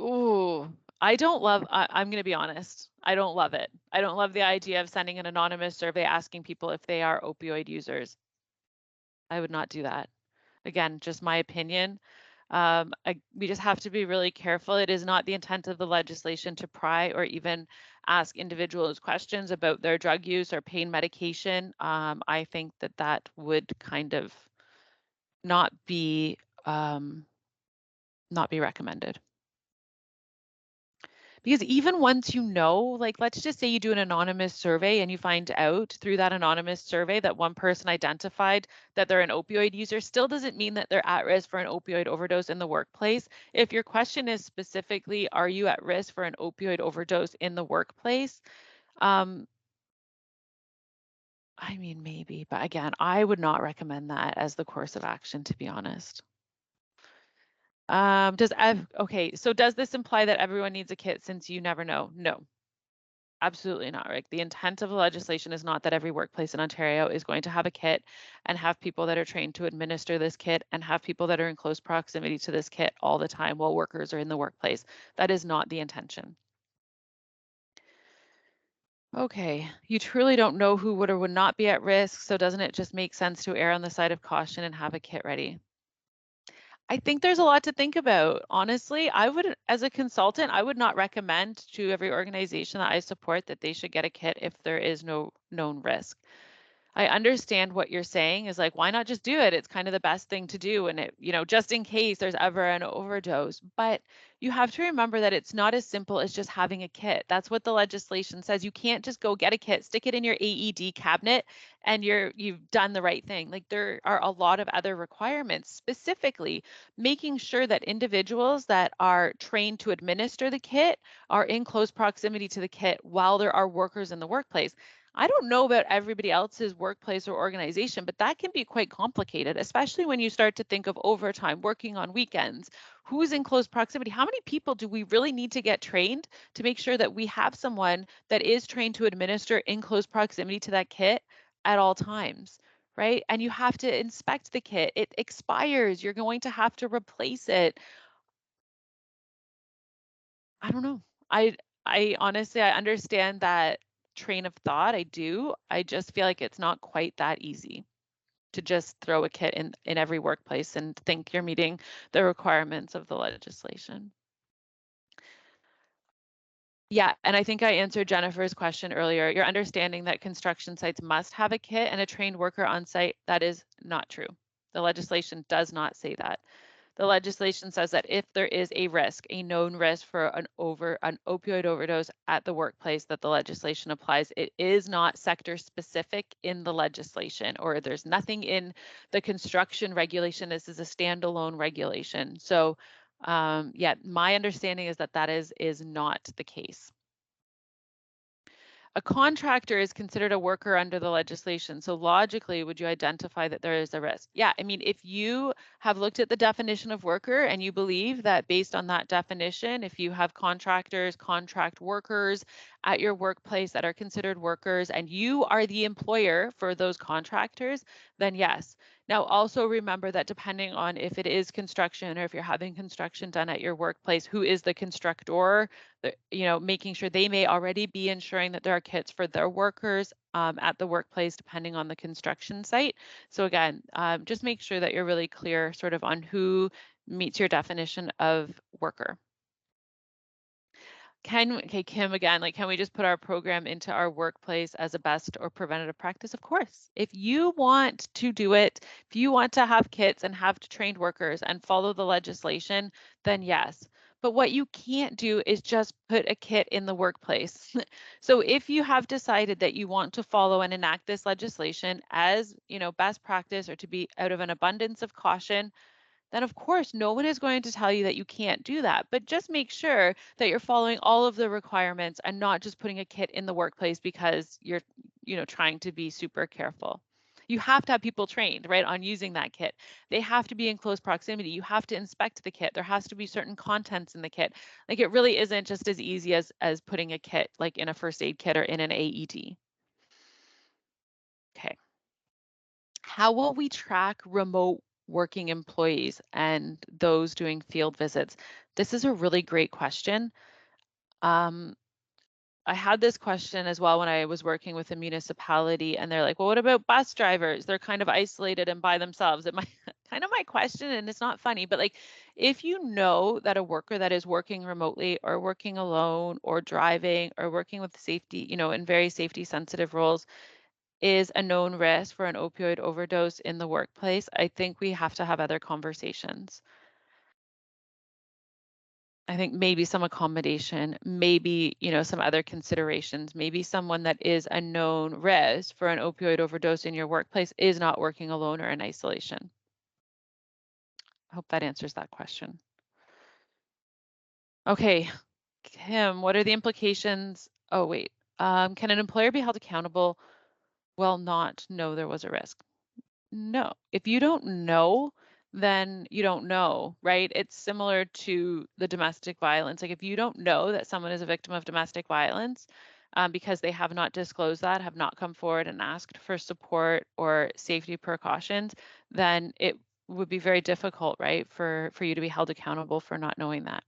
Ooh, I don't love, I'm going to be honest. I don't love it. I don't love the idea of sending an anonymous survey asking people if they are opioid users. I would not do that. Again, just my opinion. We just have to be really careful. It is not the intent of the legislation to pry or even ask individuals questions about their drug use or pain medication. I think that would kind of not be recommended. Because even once you know, like let's just say you do an anonymous survey and you find out through that anonymous survey that one person identified that they're an opioid user, still doesn't mean that they're at risk for an opioid overdose in the workplace. If your question is specifically, are you at risk for an opioid overdose in the workplace? I mean, maybe, but again, I would not recommend that as the course of action, to be honest. Okay, so does this imply that everyone needs a kit since you never know? No. Absolutely not, Rick. The intent of the legislation is not that every workplace in Ontario is going to have a kit and have people that are trained to administer this kit and have people that are in close proximity to this kit all the time while workers are in the workplace. That is not the intention. Okay, you truly don't know who would or would not be at risk, so doesn't it just make sense to err on the side of caution and have a kit ready? I think there's a lot to think about. Honestly, as a consultant, I would not recommend to every organization that I support that they should get a kit if there is no known risk. I understand what you're saying is like, why not just do it? It's kind of the best thing to do. And it, just in case there's ever an overdose. But you have to remember that it's not as simple as just having a kit. That's what the legislation says. You can't just go get a kit, stick it in your AED cabinet, and you've done the right thing. Like there are a lot of other requirements, specifically making sure that individuals that are trained to administer the kit are in close proximity to the kit while there are workers in the workplace. I don't know about everybody else's workplace or organization, but that can be quite complicated, especially when you start to think of overtime, working on weekends, who's in close proximity. How many people do we really need to get trained to make sure that we have someone that is trained to administer in close proximity to that kit at all times? Right. And you have to inspect the kit. It expires. You're going to have to replace it. I don't know. I honestly I understand that train of thought. I do. I just feel like it's not quite that easy to just throw a kit in every workplace and think you're meeting the requirements of the legislation. Yeah, and I think I answered Jennifer's question earlier. You're understanding that construction sites must have a kit and a trained worker on site. That is not true. The legislation does not say that. The legislation says that if there is a risk, a known risk for an opioid overdose at the workplace, that the legislation applies. It is not sector specific in the legislation, or there's nothing in the construction regulation. This is a standalone regulation. So yeah, my understanding is that that is not the case. A contractor is considered a worker under the legislation. So logically, would you identify that there is a risk? Yeah, I mean, if you have looked at the definition of worker and you believe that based on that definition, if you have contractors, contract workers at your workplace that are considered workers and you are the employer for those contractors, then yes. Now, also remember that depending on if it is construction or if you're having construction done at your workplace, who is the constructor, making sure they may already be ensuring that there are kits for their workers at the workplace, depending on the construction site. So again, just make sure that you're really clear sort of on who meets your definition of worker. Okay, Kim, again, like, can we just put our program into our workplace as a best or preventative practice? Of course. If you want to do it, if you want to have kits and have trained workers and follow the legislation, then yes. But what you can't do is just put a kit in the workplace. So if you have decided that you want to follow and enact this legislation as, best practice or to be out of an abundance of caution, then of course no one is going to tell you that you can't do that. But just make sure that you're following all of the requirements and not just putting a kit in the workplace because you're, trying to be super careful. You have to have people trained, right, on using that kit. They have to be in close proximity. You have to inspect the kit. There has to be certain contents in the kit. Like it really isn't just as easy as putting a kit like in a first aid kit or in an AED. Okay. How will we track remote working employees and those doing field visits? This is a really great question. Um, I had this question as well when I was working with a municipality, and they're like, well, what about bus drivers? They're kind of isolated and by themselves. It might kind of my question, and it's not funny, but like if you know that a worker that is working remotely or working alone or driving or working with safety, in very safety sensitive roles, is a known risk for an opioid overdose in the workplace, I think we have to have other conversations. I think maybe some accommodation, maybe, some other considerations, maybe someone that is a known risk for an opioid overdose in your workplace is not working alone or in isolation. I hope that answers that question. Okay, Kim, what are the implications? Oh, wait. Can an employer be held accountable while not know there was a risk? No, if you don't know, then you don't know, right? It's similar to the domestic violence. Like if you don't know that someone is a victim of domestic violence because they have not disclosed that, have not come forward and asked for support or safety precautions, then it would be very difficult, right, for you to be held accountable for not knowing that.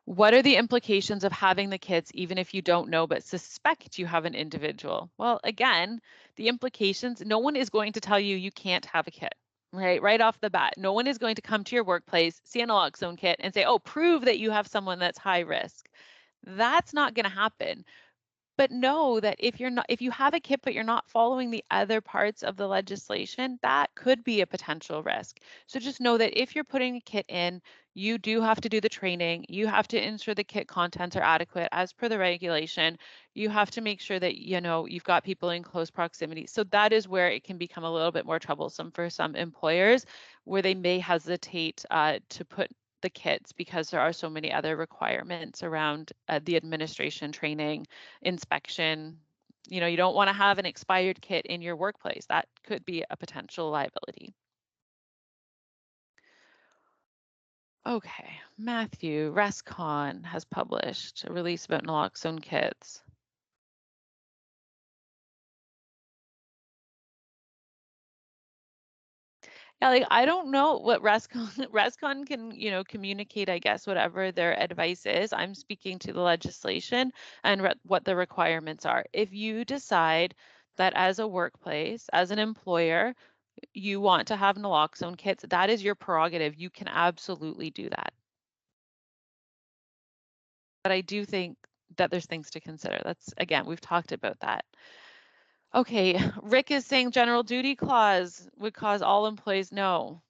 What are the implications of having the kits even if you don't know but suspect you have an individual? Well, again, the implications, no one is going to tell you you can't have a kit, right? Right off the bat. No one is going to come to your workplace, see an naloxone kit and say, oh, prove that you have someone that's high risk. That's not going to happen. But know that if you have a kit but you're not following the other parts of the legislation, that could be a potential risk. So just know that if you're putting a kit in, you do have to do the training. You have to ensure the kit contents are adequate as per the regulation. You have to make sure that you've got people in close proximity. So that is where it can become a little bit more troublesome for some employers, where they may hesitate to put the kits because there are so many other requirements around the administration, training, inspection. You don't want to have an expired kit in your workplace. That could be a potential liability. Okay, Matthew, ResCon has published a release about naloxone kits. Yeah, like I don't know what ResCon ResCon can, communicate, I guess, whatever their advice is. I'm speaking to the legislation and what the requirements are. If you decide that as a workplace, as an employer, you want to have naloxone kits, that is your prerogative. You can absolutely do that. But I do think that there's things to consider. That's, again, we've talked about that. Okay, Rick is saying general duty clause would cause all employees. No,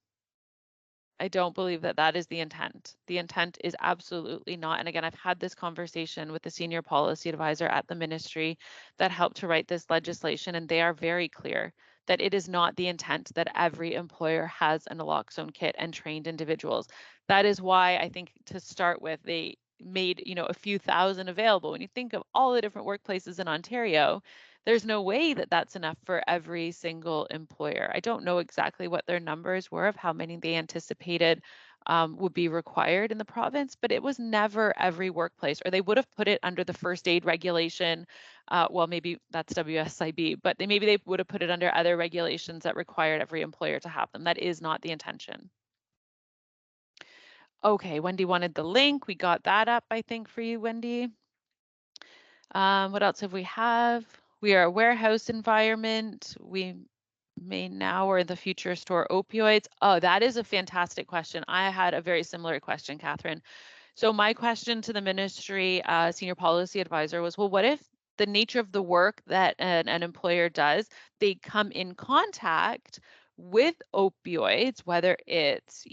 I don't believe that that is the intent. The intent is absolutely not. And again, I've had this conversation with the senior policy advisor at the ministry that helped to write this legislation, and they are very clear that it is not the intent that every employer has a naloxone kit and trained individuals. That is why I think to start with, they made a few thousand available. When you think of all the different workplaces in Ontario, there's no way that that's enough for every single employer. I don't know exactly what their numbers were of how many they anticipated would be required in the province, but it was never every workplace, or they would have put it under the first aid regulation. Well, maybe that's WSIB, but maybe they would have put it under other regulations that required every employer to have them. That is not the intention. Okay, Wendy wanted the link. We got that up, I think, for you, Wendy. What else have we have? We are a warehouse environment. We may now or in the future store opioids. Oh, that is a fantastic question. I had a very similar question, Catherine. So my question to the ministry senior policy advisor was, well, what if the nature of the work that an employer does, they come in contact with opioids, whether it's,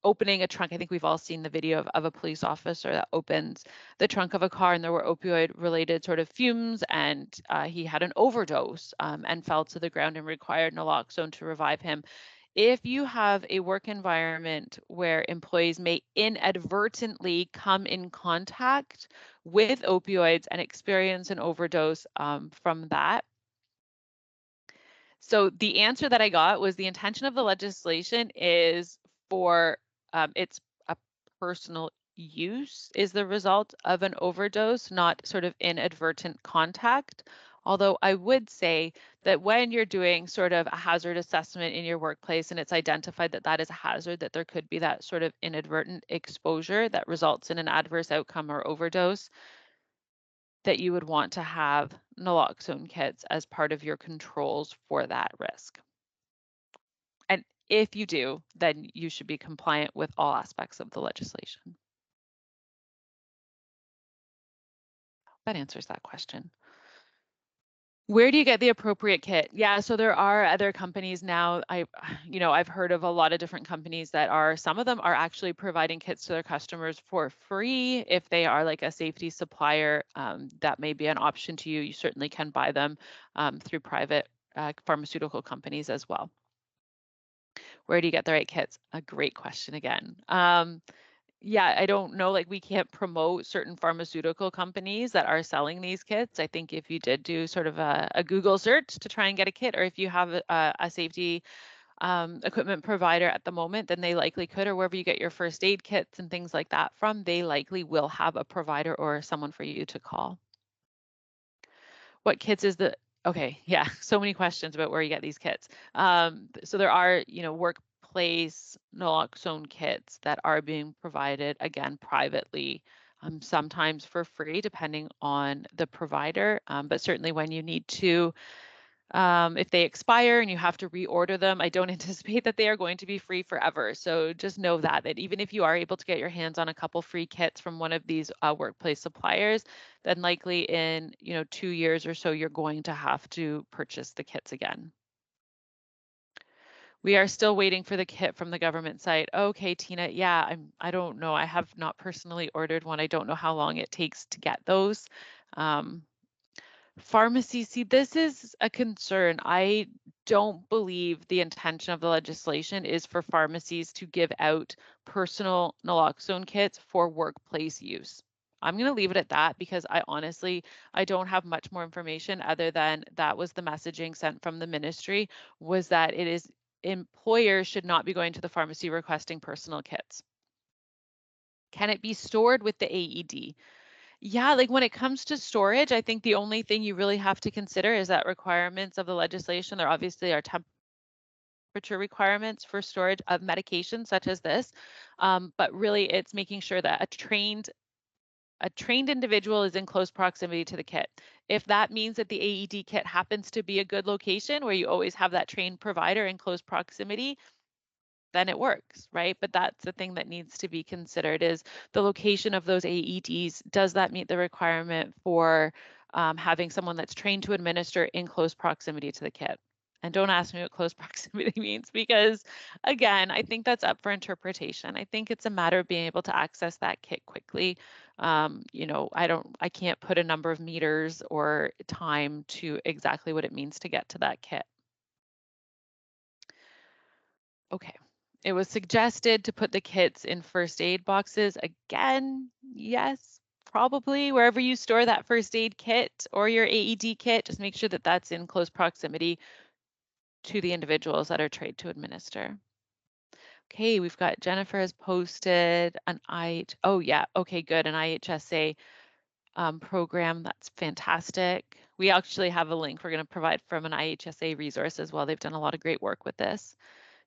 opening a trunk. I think we've all seen the video of a police officer that opens the trunk of a car and there were opioid related sort of fumes, and he had an overdose and fell to the ground and required naloxone to revive him. If you have a work environment where employees may inadvertently come in contact with opioids and experience an overdose from that. So the answer that I got was the intention of the legislation is for it's a personal use is the result of an overdose, not sort of inadvertent contact. Although I would say that when you're doing sort of a hazard assessment in your workplace and it's identified that that is a hazard, that there could be that sort of inadvertent exposure that results in an adverse outcome or overdose, that you would want to have naloxone kits as part of your controls for that risk. And if you do, then you should be compliant with all aspects of the legislation. That answers that question. Where do you get the appropriate kit? Yeah, so there are other companies now. I've heard of a lot of different companies that are, some of them are actually providing kits to their customers for free. If they are like a safety supplier, that may be an option to you. You certainly can buy them through private pharmaceutical companies as well. Where do you get the right kits? A great question again. Yeah, I don't know, like we can't promote certain pharmaceutical companies that are selling these kits. I think if you did do sort of a Google search to try and get a kit, or if you have a safety equipment provider at the moment, then they likely could, or wherever you get your first aid kits and things like that from, they likely will have a provider or someone for you to call. What kits is the, okay, yeah, so many questions about where you get these kits. So there are, workplace naloxone kits that are being provided, again, privately, sometimes for free, depending on the provider. But certainly when you need to If they expire and you have to reorder them, I don't anticipate that they are going to be free forever. So just know that even if you are able to get your hands on a couple free kits from one of these workplace suppliers, then likely in 2 years or so, you're going to have to purchase the kits again. We are still waiting for the kit from the government site. Okay, Tina. Yeah, I don't know. I have not personally ordered one. I don't know how long it takes to get those. Um, Pharmacy, see, this is a concern. I don't believe the intention of the legislation is for pharmacies to give out personal naloxone kits for workplace use. I'm going to leave it at that because I don't have much more information other than that was the messaging sent from the ministry, was that it is employers should not be going to the pharmacy requesting personal kits. Can it be stored with the AED? Yeah, like when it comes to storage, I think the only thing you really have to consider is that requirements of the legislation. There obviously are temperature requirements for storage of medication such as this, but really it's making sure that a trained individual is in close proximity to the kit. If that means that the AED kit happens to be a good location where you always have that trained provider in close proximity, then it works, right? But that's the thing that needs to be considered is the location of those AEDs. Does that meet the requirement for having someone that's trained to administer in close proximity to the kit? And don't ask me what close proximity means because, again, I think that's up for interpretation. I think it's a matter of being able to access that kit quickly. I can't put a number of meters or time to exactly what it means to get to that kit. Okay. It was suggested to put the kits in first aid boxes. Again, yes, probably wherever you store that first aid kit or your AED kit, just make sure that that's in close proximity to the individuals that are trained to administer. Okay, we've got Jennifer has posted oh yeah, okay, good, an IHSA program. That's fantastic. We actually have a link we're going to provide from an IHSA resource as well. They've done a lot of great work with this.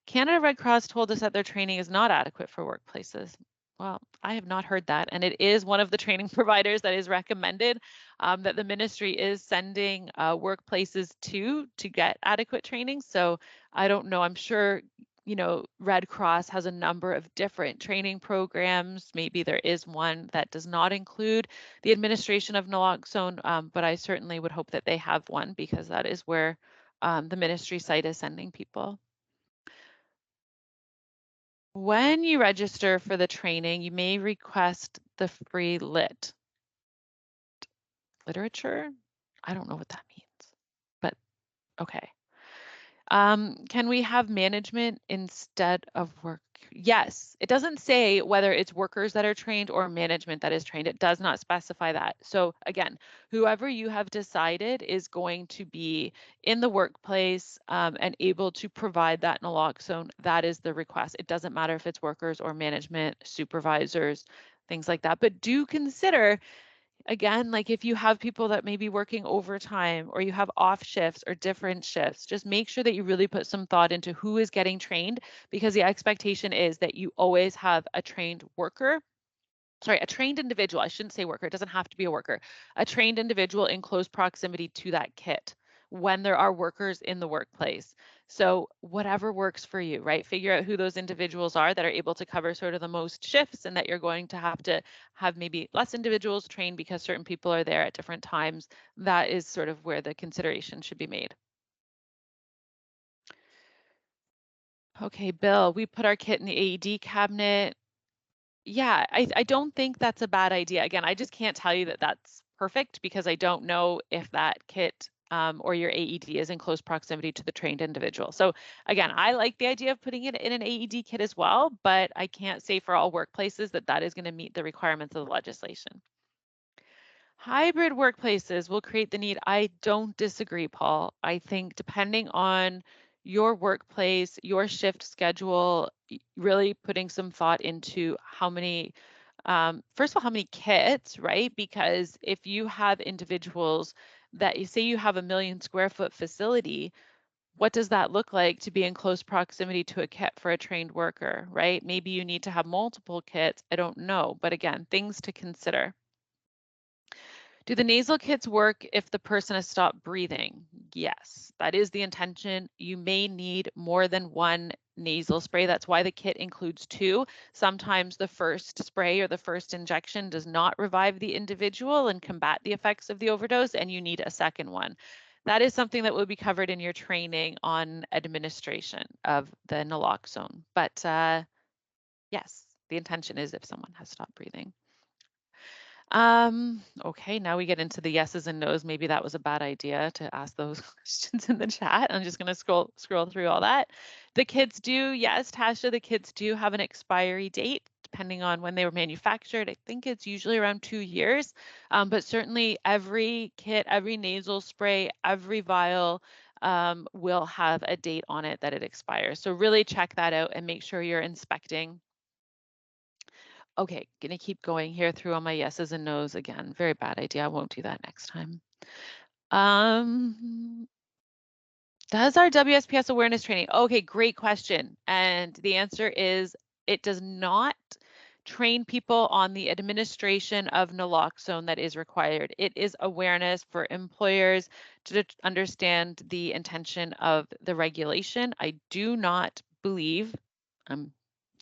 Canada Red Cross told us that their training is not adequate for workplaces. Well, I have not heard that. And it is one of the training providers that is recommended that the ministry is sending workplaces to get adequate training. So I don't know. I'm sure, Red Cross has a number of different training programs. Maybe there is one that does not include the administration of naloxone, but I certainly would hope that they have one because that is where the ministry site is sending people. When you register for the training, you may request the free literature. I don't know what that means, but okay. Can we have management instead of work? Yes, it doesn't say whether it's workers that are trained or management that is trained. It does not specify that. So again, whoever you have decided is going to be in the workplace and able to provide that naloxone, that is the request. It doesn't matter if it's workers or management, supervisors, things like that. But do consider, again, like if you have people that may be working overtime or you have off shifts or different shifts, just make sure that you really put some thought into who is getting trained, because the expectation is that you always have a trained a trained individual. I shouldn't say worker. It doesn't have to be a worker. A trained individual in close proximity to that kit when there are workers in the workplace. So whatever works for you, right? Figure out who those individuals are that are able to cover sort of the most shifts, and that you're going to have maybe less individuals trained because certain people are there at different times. That is sort of where the consideration should be made. Okay, Bill, we put our kit in the AED cabinet. Yeah, I don't think that's a bad idea. Again, I just can't tell you that that's perfect because I don't know if that kit or your AED is in close proximity to the trained individual. So again, I like the idea of putting it in an AED kit as well, but I can't say for all workplaces that that is going to meet the requirements of the legislation. Hybrid workplaces will create the need. I don't disagree, Paul. I think depending on your workplace, your shift schedule, really putting some thought into how many, first of all, how many kits, right? Because if you have individuals that you say you have a 1 million square foot facility, what does that look like to be in close proximity to a kit for a trained worker, right? Maybe you need to have multiple kits. I don't know. But again, things to consider. Do the nasal kits work if the person has stopped breathing? Yes, that is the intention. You may need more than one nasal spray. That's why the kit includes two. Sometimes the first spray or the first injection does not revive the individual and combat the effects of the overdose, and you need a second one. That is something that will be covered in your training on administration of the naloxone. But yes, the intention is if someone has stopped breathing. Okay, now we get into the yeses and nos. Maybe that was a bad idea to ask those questions in the chat. I'm just gonna scroll through all that. The kits do, yes, Tasha, the kits do have an expiry date depending on when they were manufactured. I think it's usually around 2 years, but certainly every kit, every nasal spray, every vial will have a date on it that it expires. So really check that out and make sure you're inspecting. Okay, gonna keep going here through all my yeses and nos again. Very bad idea. I won't do that next time. Does our WSPS awareness training? Okay, great question. And the answer is it does not train people on the administration of naloxone that is required. It is awareness for employers to understand the intention of the regulation. I do not believe, I'm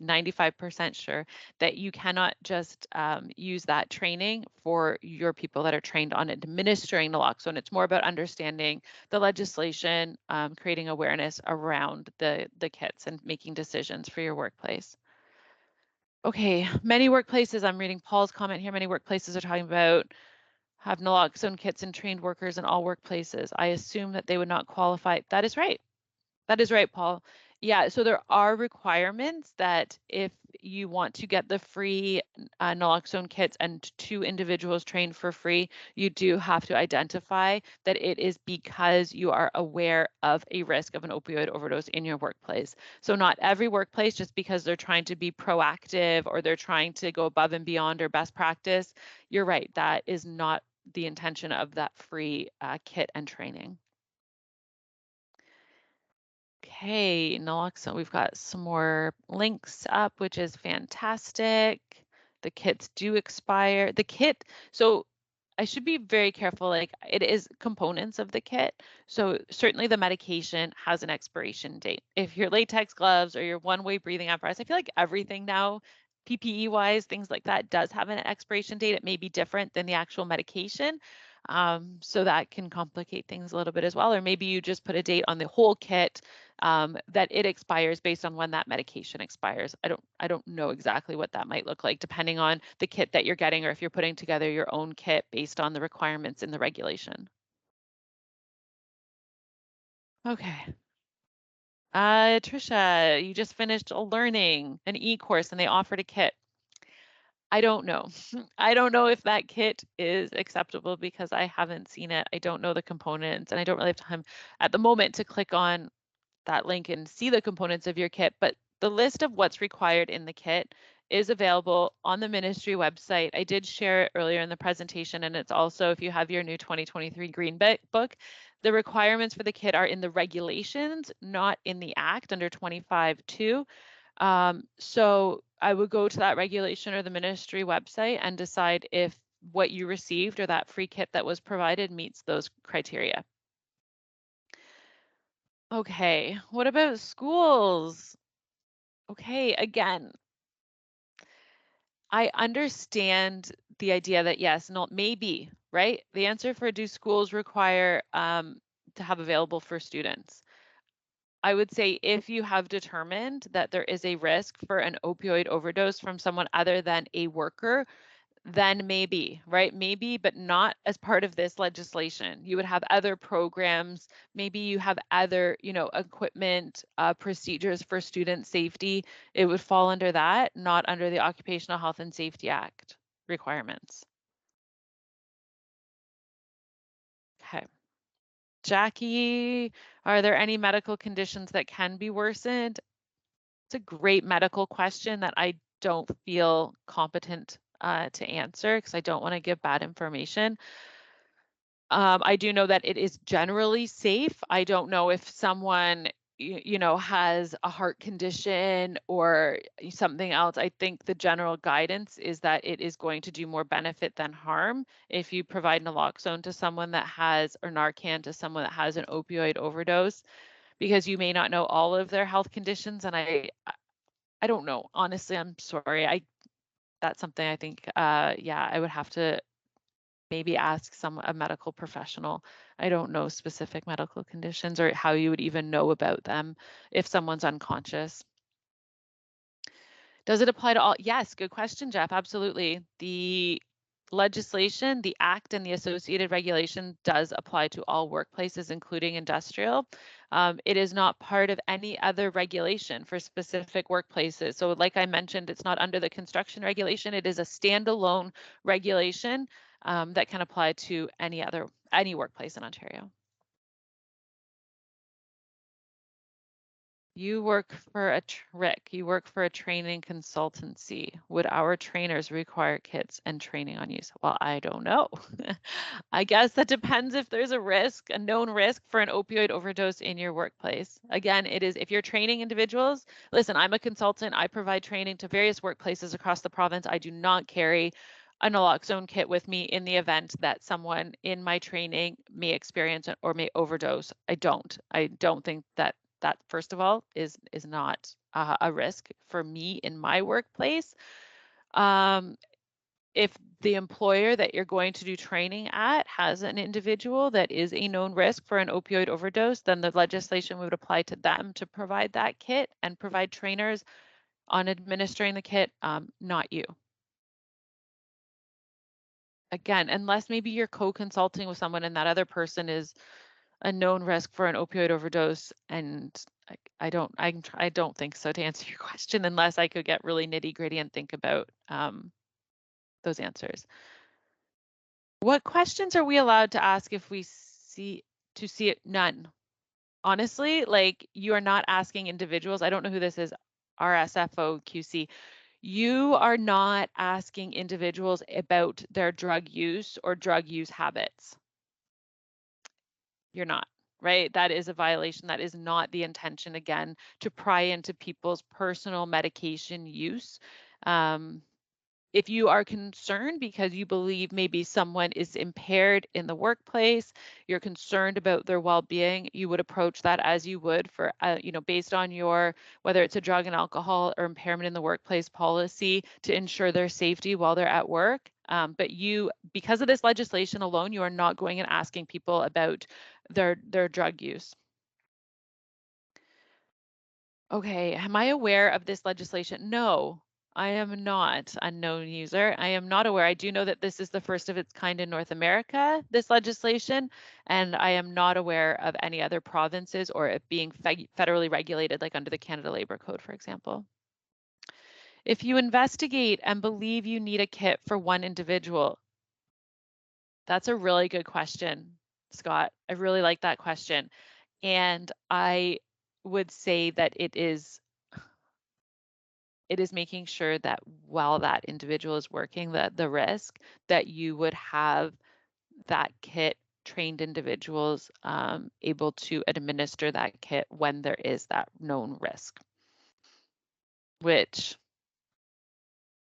95% sure that you cannot just use that training for your people that are trained on administering naloxone. It's more about understanding the legislation, creating awareness around the kits and making decisions for your workplace. Okay, many workplaces, I'm reading Paul's comment here, many workplaces are talking about have naloxone kits and trained workers in all workplaces. I assume that they would not qualify. That is right. That is right, Paul. Yeah, so there are requirements that if you want to get the free naloxone kits and 2 individuals trained for free, you do have to identify that it is because you are aware of a risk of an opioid overdose in your workplace. So not every workplace, just because they're trying to be proactive or they're trying to go above and beyond or best practice, you're right, that is not the intention of that free kit and training. Okay, naloxone, we've got some more links up, which is fantastic. The kits do expire. The kit, so I should be very careful, like it is components of the kit. So certainly the medication has an expiration date. If your latex gloves or your one-way breathing apparatus, I feel like everything now, PPE wise, things like that does have an expiration date. It may be different than the actual medication. So that can complicate things a little bit as well. Or maybe you just put a date on the whole kit that it expires based on when that medication expires. I don't know exactly what that might look like depending on the kit that you're getting or if you're putting together your own kit based on the requirements in the regulation. Okay. Trisha, you just finished a learning, an e-course, and they offered a kit. I don't know. I don't know if that kit is acceptable because I haven't seen it. I don't know the components and I don't really have time at the moment to click on that link and see the components of your kit, but the list of what's required in the kit is available on the ministry website. I did share it earlier in the presentation, and it's also, if you have your new 2023 Green Book, the requirements for the kit are in the regulations, not in the Act under 25.2. So I would go to that regulation or the ministry website and decide if what you received or that free kit that was provided meets those criteria. Okay, what about schools? Okay, again, I understand the idea that yes, no, maybe, right? The answer for do schools require to have available for students? I would say if you have determined that there is a risk for an opioid overdose from someone other than a worker, then maybe, right? Maybe, but not as part of this legislation. You would have other programs. Maybe you have other, equipment, procedures for student safety. It would fall under that, not under the Occupational Health and Safety Act requirements. Okay. Jackie, are there any medical conditions that can be worsened? It's a great medical question that I don't feel competent to answer because I don't want to give bad information. I do know that it is generally safe. I don't know if someone has a heart condition or something else, I think the general guidance is that it is going to do more benefit than harm if you provide naloxone to someone that has, or Narcan to someone that has an opioid overdose, because you may not know all of their health conditions. And I don't know. Honestly, I'm sorry. That's something I think, yeah, I would have to maybe ask a medical professional. I don't know specific medical conditions or how you would even know about them if someone's unconscious. Does it apply to all? Yes, good question, Jeff. Absolutely. The legislation, the act, and the associated regulation does apply to all workplaces, including industrial. It is not part of any other regulation for specific workplaces. So like I mentioned, it's not under the construction regulation. It is a standalone regulation that can apply to any workplace in Ontario. You work for a trick. You work for a training consultancy. Would our trainers require kits and training on use? Well, I don't know. I guess that depends if there's a risk, a known risk for an opioid overdose in your workplace. Again, it is if you're training individuals. Listen, I'm a consultant. I provide training to various workplaces across the province. I do not carry a naloxone kit with me in the event that someone in my training may experience it or may overdose. I don't. I don't think that first of all is not a risk for me in my workplace. If the employer that you're going to do training at has an individual that is a known risk for an opioid overdose, then the legislation would apply to them to provide that kit and provide trainers on administering the kit, not you. Again, unless maybe you're co-consulting with someone and that other person is a known risk for an opioid overdose, and I don't think so, to answer your question, unless I could get really nitty gritty and think about those answers. What questions are we allowed to ask if we see it? None. Honestly, like, you are not asking individuals. I don't know who this is, RSFOQC. You are not asking individuals about their drug use or drug use habits. You're not, right? That is a violation. That is not the intention, again, to pry into people's personal medication use. If you are concerned because you believe maybe someone is impaired in the workplace, you're concerned about their well-being, you would approach that as you would for, based on your, whether it's a drug and alcohol or impairment in the workplace policy to ensure their safety while they're at work. But because of this legislation alone, you are not going and asking people about their drug use. Okay, am I aware of this legislation? No, I am not. Unknown user. I am not aware. I do know that this is the first of its kind in North America, this legislation, and I am not aware of any other provinces or it being federally regulated, like under the Canada Labour Code, for example. If you investigate and believe you need a kit for one individual, that's a really good question, Scott. I really like that question. And I would say that it is making sure that while that individual is working the risk, that you would have that kit trained individuals able to administer that kit when there is that known risk. Which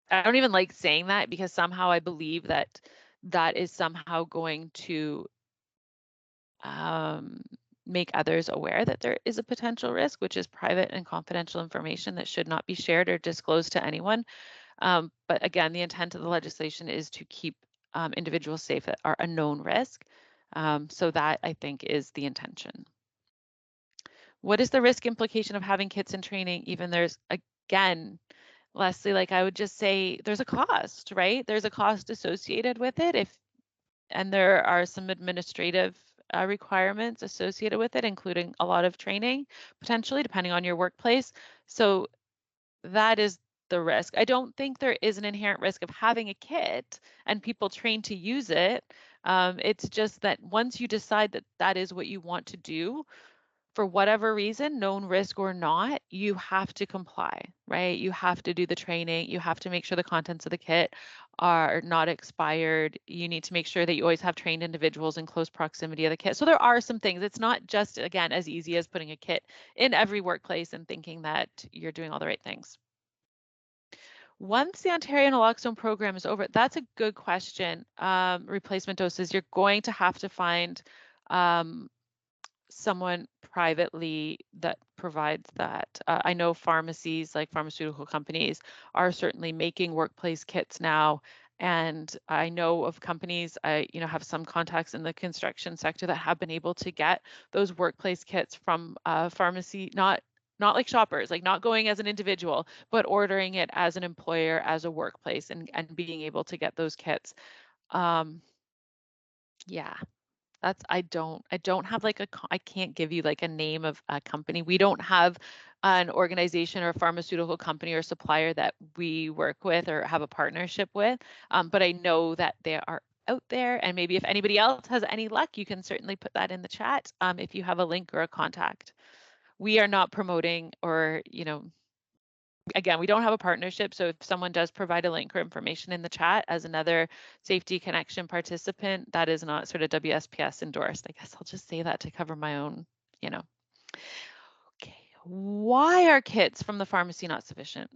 I don't even like saying that, because somehow I believe that that is somehow going to make others aware that there is a potential risk, which is private and confidential information that should not be shared or disclosed to anyone. But again, the intent of the legislation is to keep individuals safe that are a known risk. So that, I think, is the intention. What is the risk implication of having kits in training? Even there's, again, Leslie, like, I would just say there's a cost, right? There's a cost associated with it, and there are some administrative requirements associated with it, including a lot of training, potentially, depending on your workplace. So that is the risk. I don't think there is an inherent risk of having a kit and people trained to use it. It's just that once you decide that that is what you want to do for whatever reason, known risk or not, you have to comply, right? You have to do the training. You have to make sure the contents of the kit are not expired. You need to make sure that you always have trained individuals in close proximity of the kit. So there are some things. It's not just, again, as easy as putting a kit in every workplace and thinking that you're doing all the right things. Once the Ontario naloxone program is over, that's a good question. Replacement doses, you're going to have to find someone privately that provides that. I know pharmacies, like pharmaceutical companies, are certainly making workplace kits now. And I know of companies, I have some contacts in the construction sector that have been able to get those workplace kits from pharmacy, not like shoppers, like not going as an individual, but ordering it as an employer, as a workplace, and being able to get those kits. Yeah, that's I don't have like I can't give you like a name of a company. We don't have an organization or a pharmaceutical company or supplier that we work with or have a partnership with, but I know that they are out there, and maybe if anybody else has any luck, you can certainly put that in the chat if you have a link or a contact. We are not promoting or, again, we don't have a partnership. So if someone does provide a link or information in the chat as another Safety Connection participant, that is not sort of WSPS endorsed. I guess I'll just say that to cover my own, Okay, why are kits from the pharmacy not sufficient?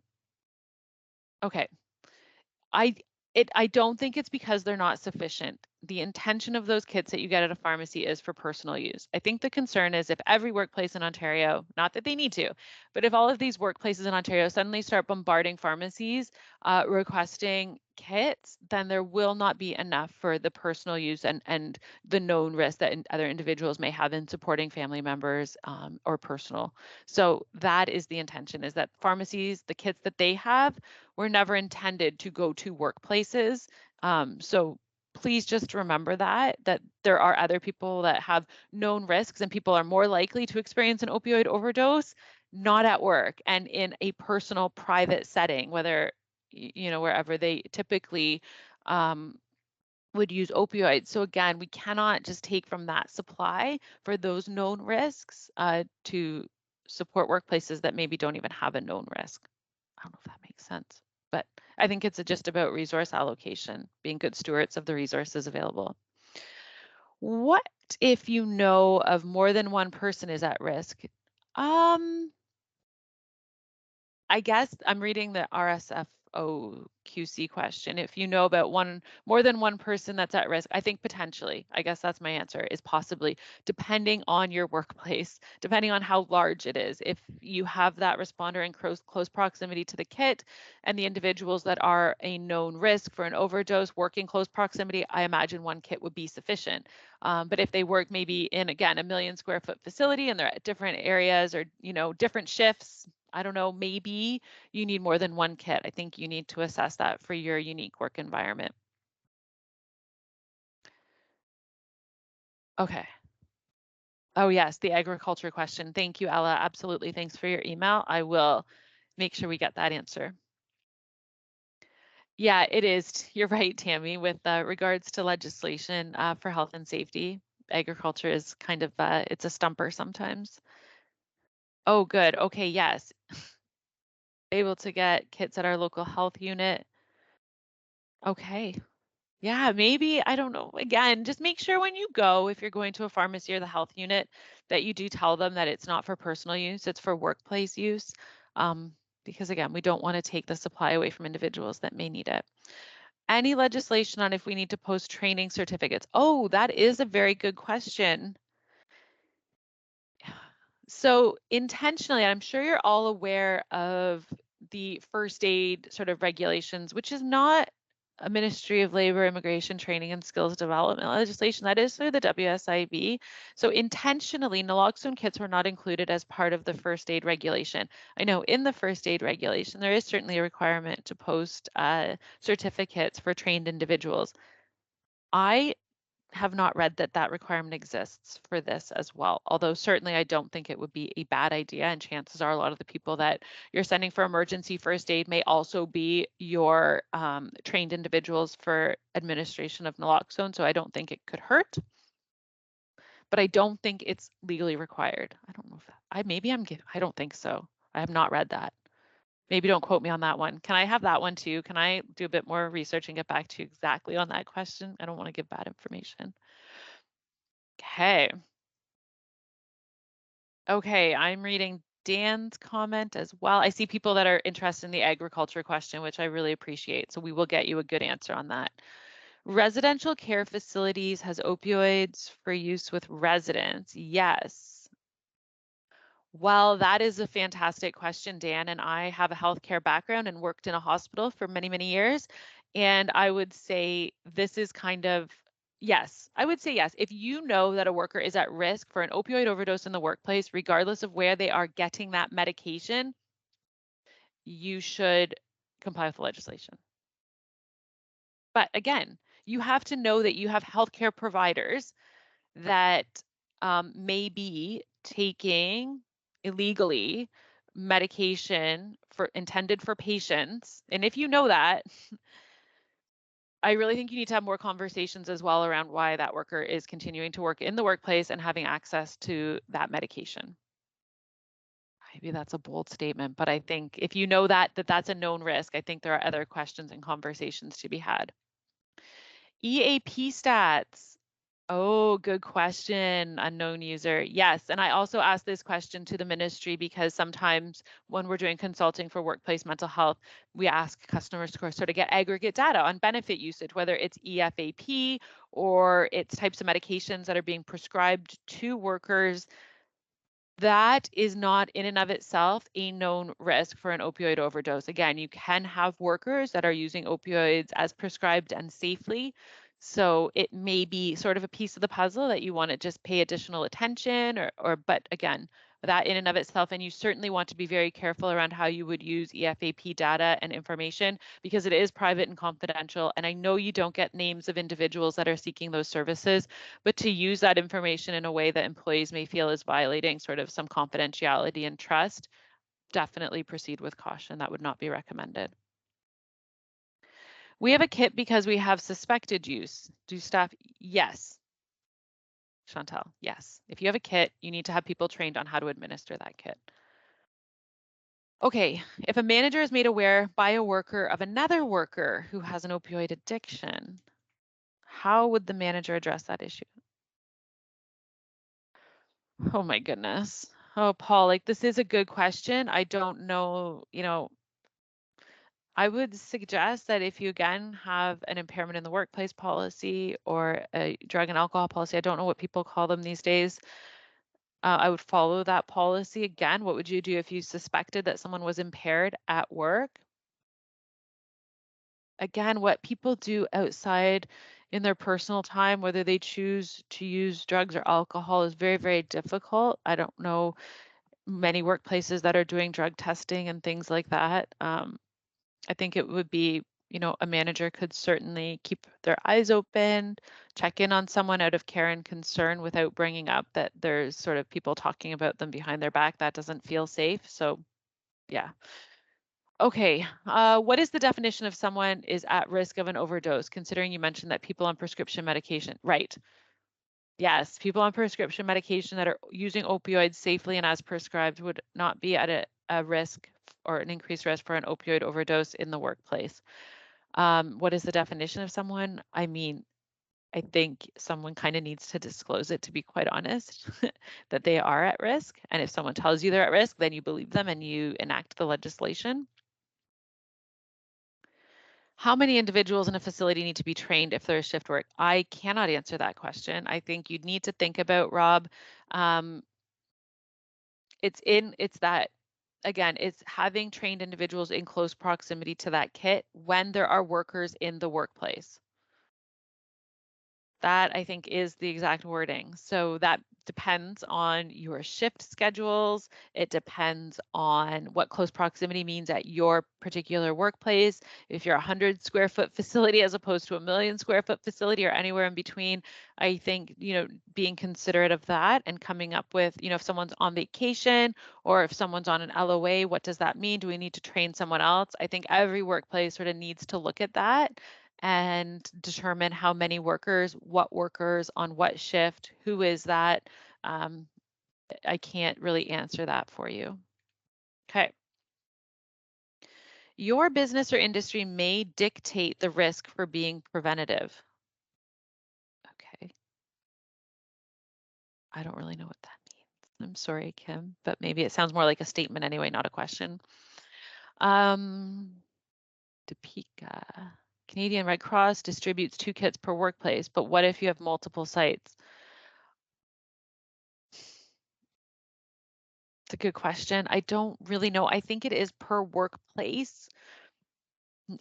Okay, I don't think it's because they're not sufficient. The intention of those kits that you get at a pharmacy is for personal use. I think the concern is if every workplace in Ontario, not that they need to, but if all of these workplaces in Ontario suddenly start bombarding pharmacies requesting kits, then there will not be enough for the personal use and the known risk that other individuals may have in supporting family members or personal. So that is the intention, is that pharmacies, the kits that they have, were never intended to go to workplaces. So please just remember that there are other people that have known risks, and people are more likely to experience an opioid overdose not at work and in a personal private setting, whether wherever they typically would use opioids. So again, we cannot just take from that supply for those known risks to support workplaces that maybe don't even have a known risk. I don't know if that makes sense, but I think it's just about resource allocation, being good stewards of the resources available. What if you know of more than one person is at risk? I guess I'm reading the RSFO QC question. If you know about more than one person that's at risk, I think potentially, I guess that's my answer, is possibly, depending on your workplace, depending on how large it is. If you have that responder in close proximity to the kit and the individuals that are a known risk for an overdose work in close proximity, I imagine one kit would be sufficient. But if they work maybe in, again, a 1 million square foot facility and they're at different areas or, different shifts, I don't know, maybe you need more than one kit. I think you need to assess that for your unique work environment. Okay. Oh, yes, the agriculture question. Thank you, Ella. Absolutely. Thanks for your email. I will make sure we get that answer. Yeah, it is. You're right, Tammy, with regards to legislation for health and safety. Agriculture is kind of, it's a stumper sometimes. Oh, good. Okay, yes. Able to get kits at our local health unit. Okay. Yeah, maybe, I don't know. Again, just make sure when you go, if you're going to a pharmacy or the health unit, that you do tell them that it's not for personal use, it's for workplace use. Because again, we don't want to take the supply away from individuals that may need it. Any legislation on if we need to post training certificates? Oh, that is a very good question. So intentionally, I'm sure you're all aware of the first aid sort of regulations, which is not a Ministry of Labor, Immigration, Training and Skills Development legislation. That is through the WSIB. So intentionally, naloxone kits were not included as part of the first aid regulation. I know in the first aid regulation, there is certainly a requirement to post certificates for trained individuals. I have not read that requirement exists for this as well. Although certainly I don't think it would be a bad idea, and chances are a lot of the people that you're sending for emergency first aid may also be your trained individuals for administration of naloxone. So I don't think it could hurt, but I don't think it's legally required. I don't know if I don't think so. I have not read that. Maybe don't quote me on that one. Can I have that one too? Can I do a bit more research and get back to you exactly on that question? I don't want to give bad information. Okay. Okay, I'm reading Dan's comment as well. I see people that are interested in the agriculture question, which I really appreciate. So we will get you a good answer on that. Residential care facilities has opioids for use with residents. Yes. Well, that is a fantastic question, Dan. And I have a healthcare background and worked in a hospital for many, many years. And I would say this is kind of, yes, I would say yes. If you know that a worker is at risk for an opioid overdose in the workplace, regardless of where they are getting that medication, you should comply with the legislation. But again, you have to know that you have healthcare providers that may be taking illegally medication intended for patients. And if you know that, I really think you need to have more conversations as well around why that worker is continuing to work in the workplace and having access to that medication. Maybe that's a bold statement, but I think if you know that that's a known risk, I think there are other questions and conversations to be had. EAP stats. Oh, good question, unknown user. Yes, and I also asked this question to the ministry because sometimes when we're doing consulting for workplace mental health, we ask customers to sort of get aggregate data on benefit usage, whether it's EFAP or it's types of medications that are being prescribed to workers. That is not in and of itself a known risk for an opioid overdose. Again, you can have workers that are using opioids as prescribed and safely. So it may be sort of a piece of the puzzle that you want to just pay additional attention but again, that in and of itself, and you certainly want to be very careful around how you would use EFAP data and information because it is private and confidential. And I know you don't get names of individuals that are seeking those services, but to use that information in a way that employees may feel is violating sort of some confidentiality and trust, definitely proceed with caution. That would not be recommended. We have a kit because we have suspected use. Do staff? Yes. Chantal, yes. If you have a kit, you need to have people trained on how to administer that kit. Okay, if a manager is made aware by a worker of another worker who has an opioid addiction, how would the manager address that issue? Oh my goodness. Oh, Paul, like this is a good question. I don't know, I would suggest that if you again have an impairment in the workplace policy or a drug and alcohol policy, I don't know what people call them these days. I would follow that policy. Again, what would you do if you suspected that someone was impaired at work? Again, what people do outside in their personal time, whether they choose to use drugs or alcohol, is very, very difficult. I don't know many workplaces that are doing drug testing and things like that. I think it would be, a manager could certainly keep their eyes open, check in on someone out of care and concern without bringing up that there's sort of people talking about them behind their back. That doesn't feel safe. So, yeah. Okay, what is the definition of someone is at risk of an overdose, considering you mentioned that people on prescription medication, right? Yes, people on prescription medication that are using opioids safely and as prescribed would not be at a risk or an increased risk for an opioid overdose in the workplace. What is the definition of someone? I mean, I think someone kind of needs to disclose it, to be quite honest, that they are at risk. And if someone tells you they're at risk, then you believe them and you enact the legislation. How many individuals in a facility need to be trained if there's shift work? I cannot answer that question. I think you'd need to think about, Rob. It's that, again, it's having trained individuals in close proximity to that kit when there are workers in the workplace. That I think is the exact wording. So that depends on your shift schedules. It depends on what close proximity means at your particular workplace. If you're a 100 square foot facility as opposed to a 1,000,000 square foot facility or anywhere in between, I think, being considerate of that and coming up with, if someone's on vacation or if someone's on an LOA, what does that mean? Do we need to train someone else? I think every workplace sort of needs to look at that and determine how many workers, what workers on what shift, who is that. I can't really answer that for you. Okay. Your business or industry may dictate the risk for being preventative. Okay. I don't really know what that means. I'm sorry, Kim, but maybe it sounds more like a statement anyway, not a question. Topeka. Canadian Red Cross distributes 2 kits per workplace, but what if you have multiple sites? It's a good question. I don't really know. I think it is per workplace.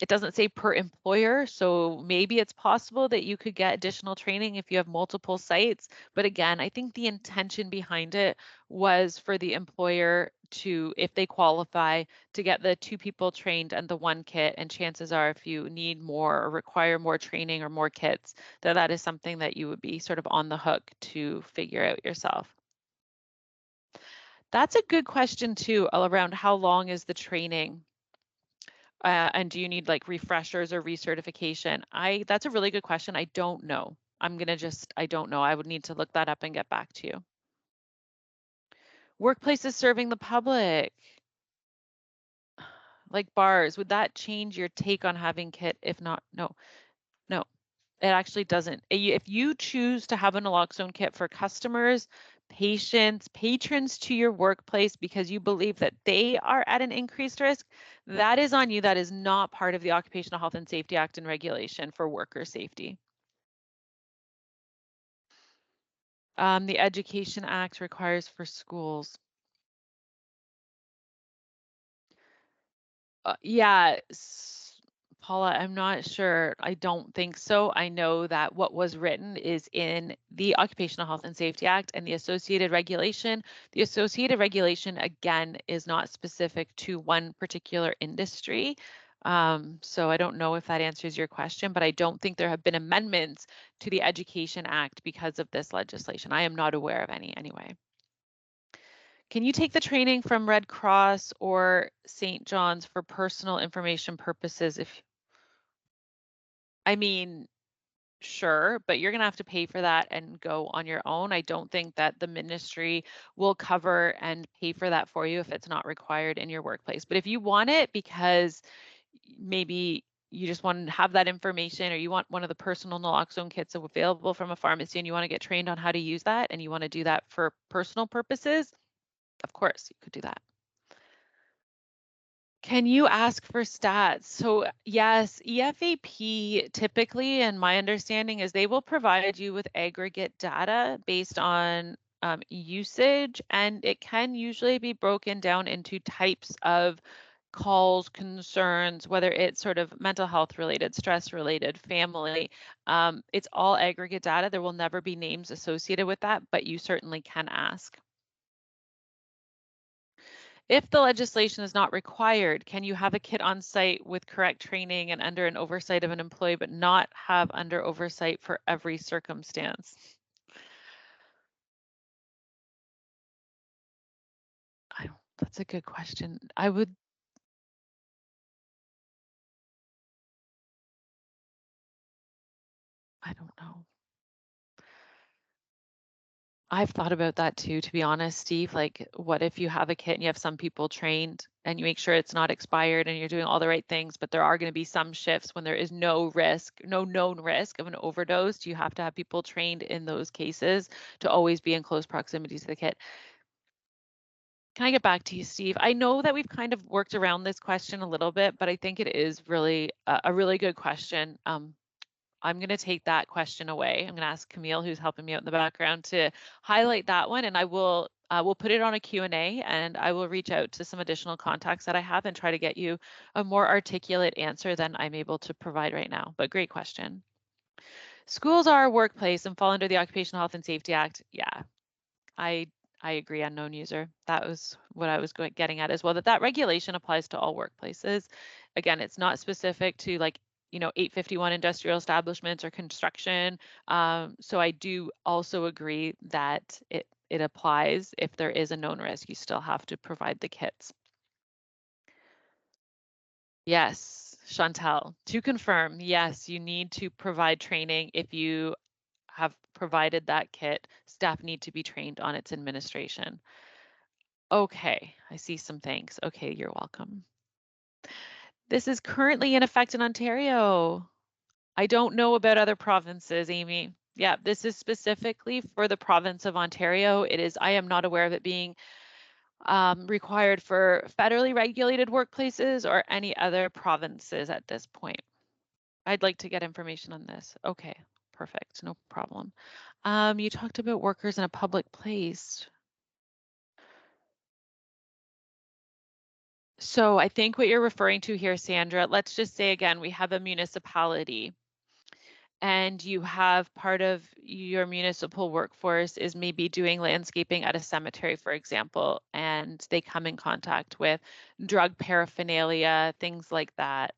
It doesn't say per employer, so maybe it's possible that you could get additional training if you have multiple sites. But again, I think the intention behind it was for the employer to, if they qualify, to get the 2 people trained and the 1 kit. And chances are, if you need more or require more training or more kits, that is something that you would be sort of on the hook to figure out yourself. That's a good question too, around how long is the training? And do you need like refreshers or recertification? That's a really good question. I don't know. I don't know. I would need to look that up and get back to you. Workplaces serving the public, like bars, would that change your take on having kit? If not, no, no. It actually doesn't. If you choose to have a naloxone kit for customers, patients, patrons to your workplace because you believe that they are at an increased risk, that is on you. That is not part of the Occupational Health and Safety Act and regulation for worker safety. The Education Act requires for schools. Yeah, Paula, I'm not sure. I don't think so. I know that what was written is in the Occupational Health and Safety Act and the associated regulation. The associated regulation, again, is not specific to one particular industry. So I don't know if that answers your question, but I don't think there have been amendments to the Education Act because of this legislation. I am not aware of any anyway. Can you take the training from Red Cross or St. John's for personal information purposes? I mean, sure, but you're going to have to pay for that and go on your own. I don't think that the ministry will cover and pay for that for you if it's not required in your workplace. But if you want it because maybe you just want to have that information or you want one of the personal naloxone kits available from a pharmacy and you want to get trained on how to use that and you want to do that for personal purposes, of course, you could do that. Can you ask for stats? So yes, EFAP typically, and my understanding is they will provide you with aggregate data based on usage, and it can usually be broken down into types of calls, concerns, whether it's sort of mental health related, stress related, family. It's all aggregate data. There will never be names associated with that, but you certainly can ask. If the legislation is not required, can you have a kit on site with correct training and under an oversight of an employee, but not have under oversight for every circumstance? That's a good question. I don't know. I've thought about that too, to be honest, Steve. Like, what if you have a kit and you have some people trained and you make sure it's not expired and you're doing all the right things, but there are going to be some shifts when there is no risk, no known risk of an overdose. Do you have to have people trained in those cases to always be in close proximity to the kit? Can I get back to you, Steve? I know that we've kind of worked around this question a little bit, but I think it is really a really good question. I'm going to take that question away. I'm going to ask Camille, who's helping me out in the background, to highlight that one, and I will we'll put it on a Q&A, and I will reach out to some additional contacts that I have and try to get you a more articulate answer than I'm able to provide right now. But great question. Schools are a workplace and fall under the Occupational Health and Safety Act. Yeah, I I agree, unknown user. That was what I was getting at as well, that regulation applies to all workplaces. Again, it's not specific to like, 851 industrial establishments or construction. So I do also agree that it applies. If there is a known risk, you still have to provide the kits. Yes, Chantel, to confirm, yes, you need to provide training if you have provided that kit. Staff need to be trained on its administration. Okay, I see some things. Okay, you're welcome. This is currently in effect in Ontario. I don't know about other provinces, Amy. Yeah, this is specifically for the province of Ontario. I am not aware of it being required for federally regulated workplaces or any other provinces at this point. I'd like to get information on this. Okay, perfect, no problem. You talked about workers in a public place. So I think what you're referring to here, Sandra, let's just say again, we have a municipality and you have part of your municipal workforce is maybe doing landscaping at a cemetery, for example, and they come in contact with drug paraphernalia, things like that.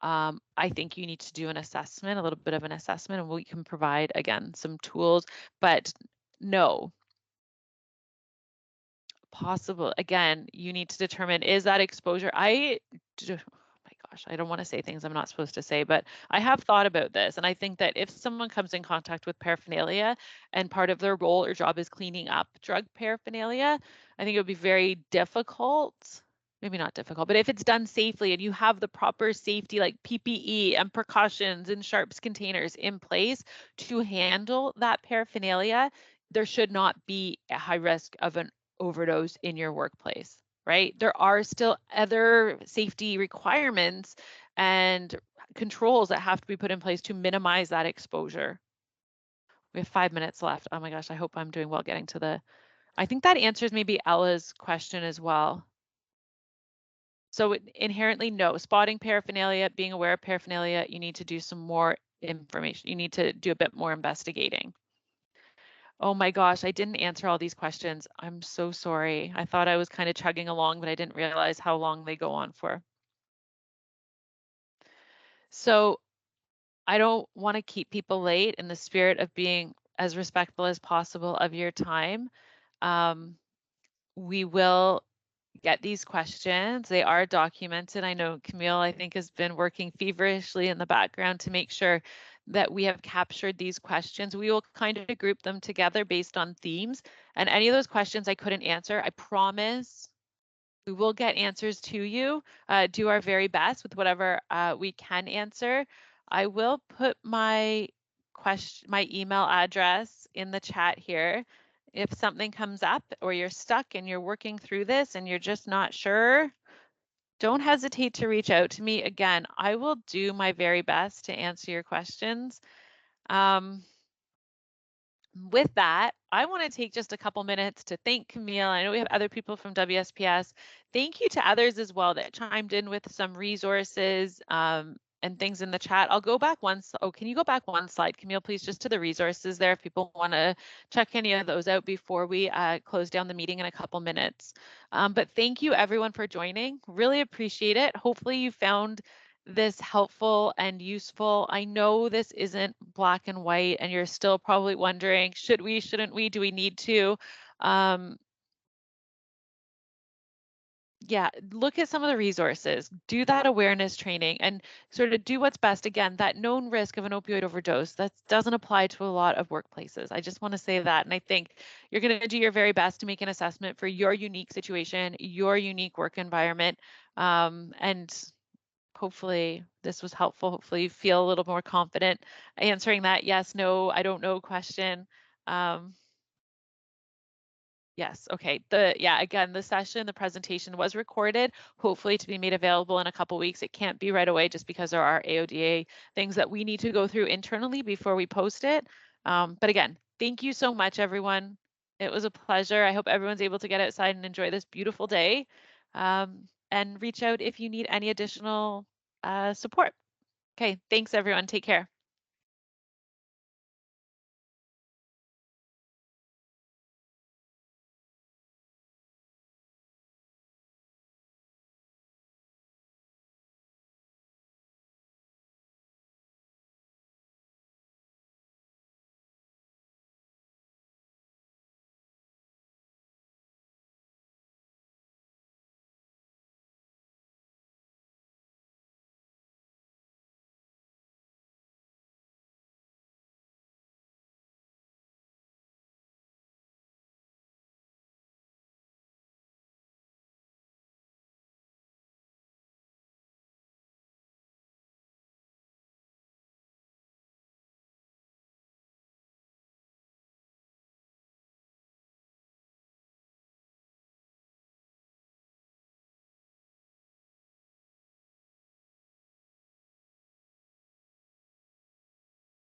I think you need to do an assessment, a little bit of an assessment, and we can provide, again, some tools, but no. Possible, again, you need to determine, is that exposure? Oh my gosh, I don't want to say things I'm not supposed to say, but I have thought about this. And I think that if someone comes in contact with paraphernalia and part of their role or job is cleaning up drug paraphernalia, I think it would be very difficult, maybe not difficult, but if it's done safely and you have the proper safety like PPE and precautions and sharps containers in place to handle that paraphernalia, there should not be a high risk of an overdose in your workplace, right? There are still other safety requirements and controls that have to be put in place to minimize that exposure. We have 5 minutes left. Oh my gosh, I hope I'm doing well getting to I think that answers maybe Ella's question as well. So inherently, no. Spotting paraphernalia, being aware of paraphernalia, you need to do some more information. You need to do a bit more investigating. Oh my gosh, I didn't answer all these questions. I'm so sorry. I thought I was kind of chugging along, but I didn't realize how long they go on for. So I don't want to keep people late in the spirit of being as respectful as possible of your time. We will get these questions. They are documented. I know Camille, I think, has been working feverishly in the background to make sure that we have captured these questions. We will kind of group them together based on themes. And any of those questions I couldn't answer, I promise we will get answers to you. Do our very best with whatever we can answer. I will put my email address in the chat here. If something comes up or you're stuck and you're working through this and you're just not sure, don't hesitate to reach out to me. Again, I will do my very best to answer your questions. With that, I want to take just a couple minutes to thank Camille. I know we have other people from WSPS. Thank you to others as well that chimed in with some resources and things in the chat. I'll go back once. Oh, can you go back one slide, Camille, please, just to the resources there if people want to check any of those out before we close down the meeting in a couple minutes. But thank you everyone for joining. Really appreciate it. Hopefully you found this helpful and useful. I know this isn't black and white and you're still probably wondering, should we, shouldn't we, do we need to? Yeah, look at some of the resources, do that awareness training and sort of do what's best. Again, that known risk of an opioid overdose, that doesn't apply to a lot of workplaces. I just want to say that. And I think you're going to do your very best to make an assessment for your unique situation, your unique work environment. And hopefully this was helpful. Hopefully you feel a little more confident answering that yes, no, I don't know question. Yes, okay. Again, the session, the presentation was recorded, hopefully to be made available in a couple weeks. It can't be right away just because there are AODA things that we need to go through internally before we post it. But again, thank you so much, everyone. It was a pleasure. I hope everyone's able to get outside and enjoy this beautiful day. And reach out if you need any additional support. Okay, thanks everyone. Take care.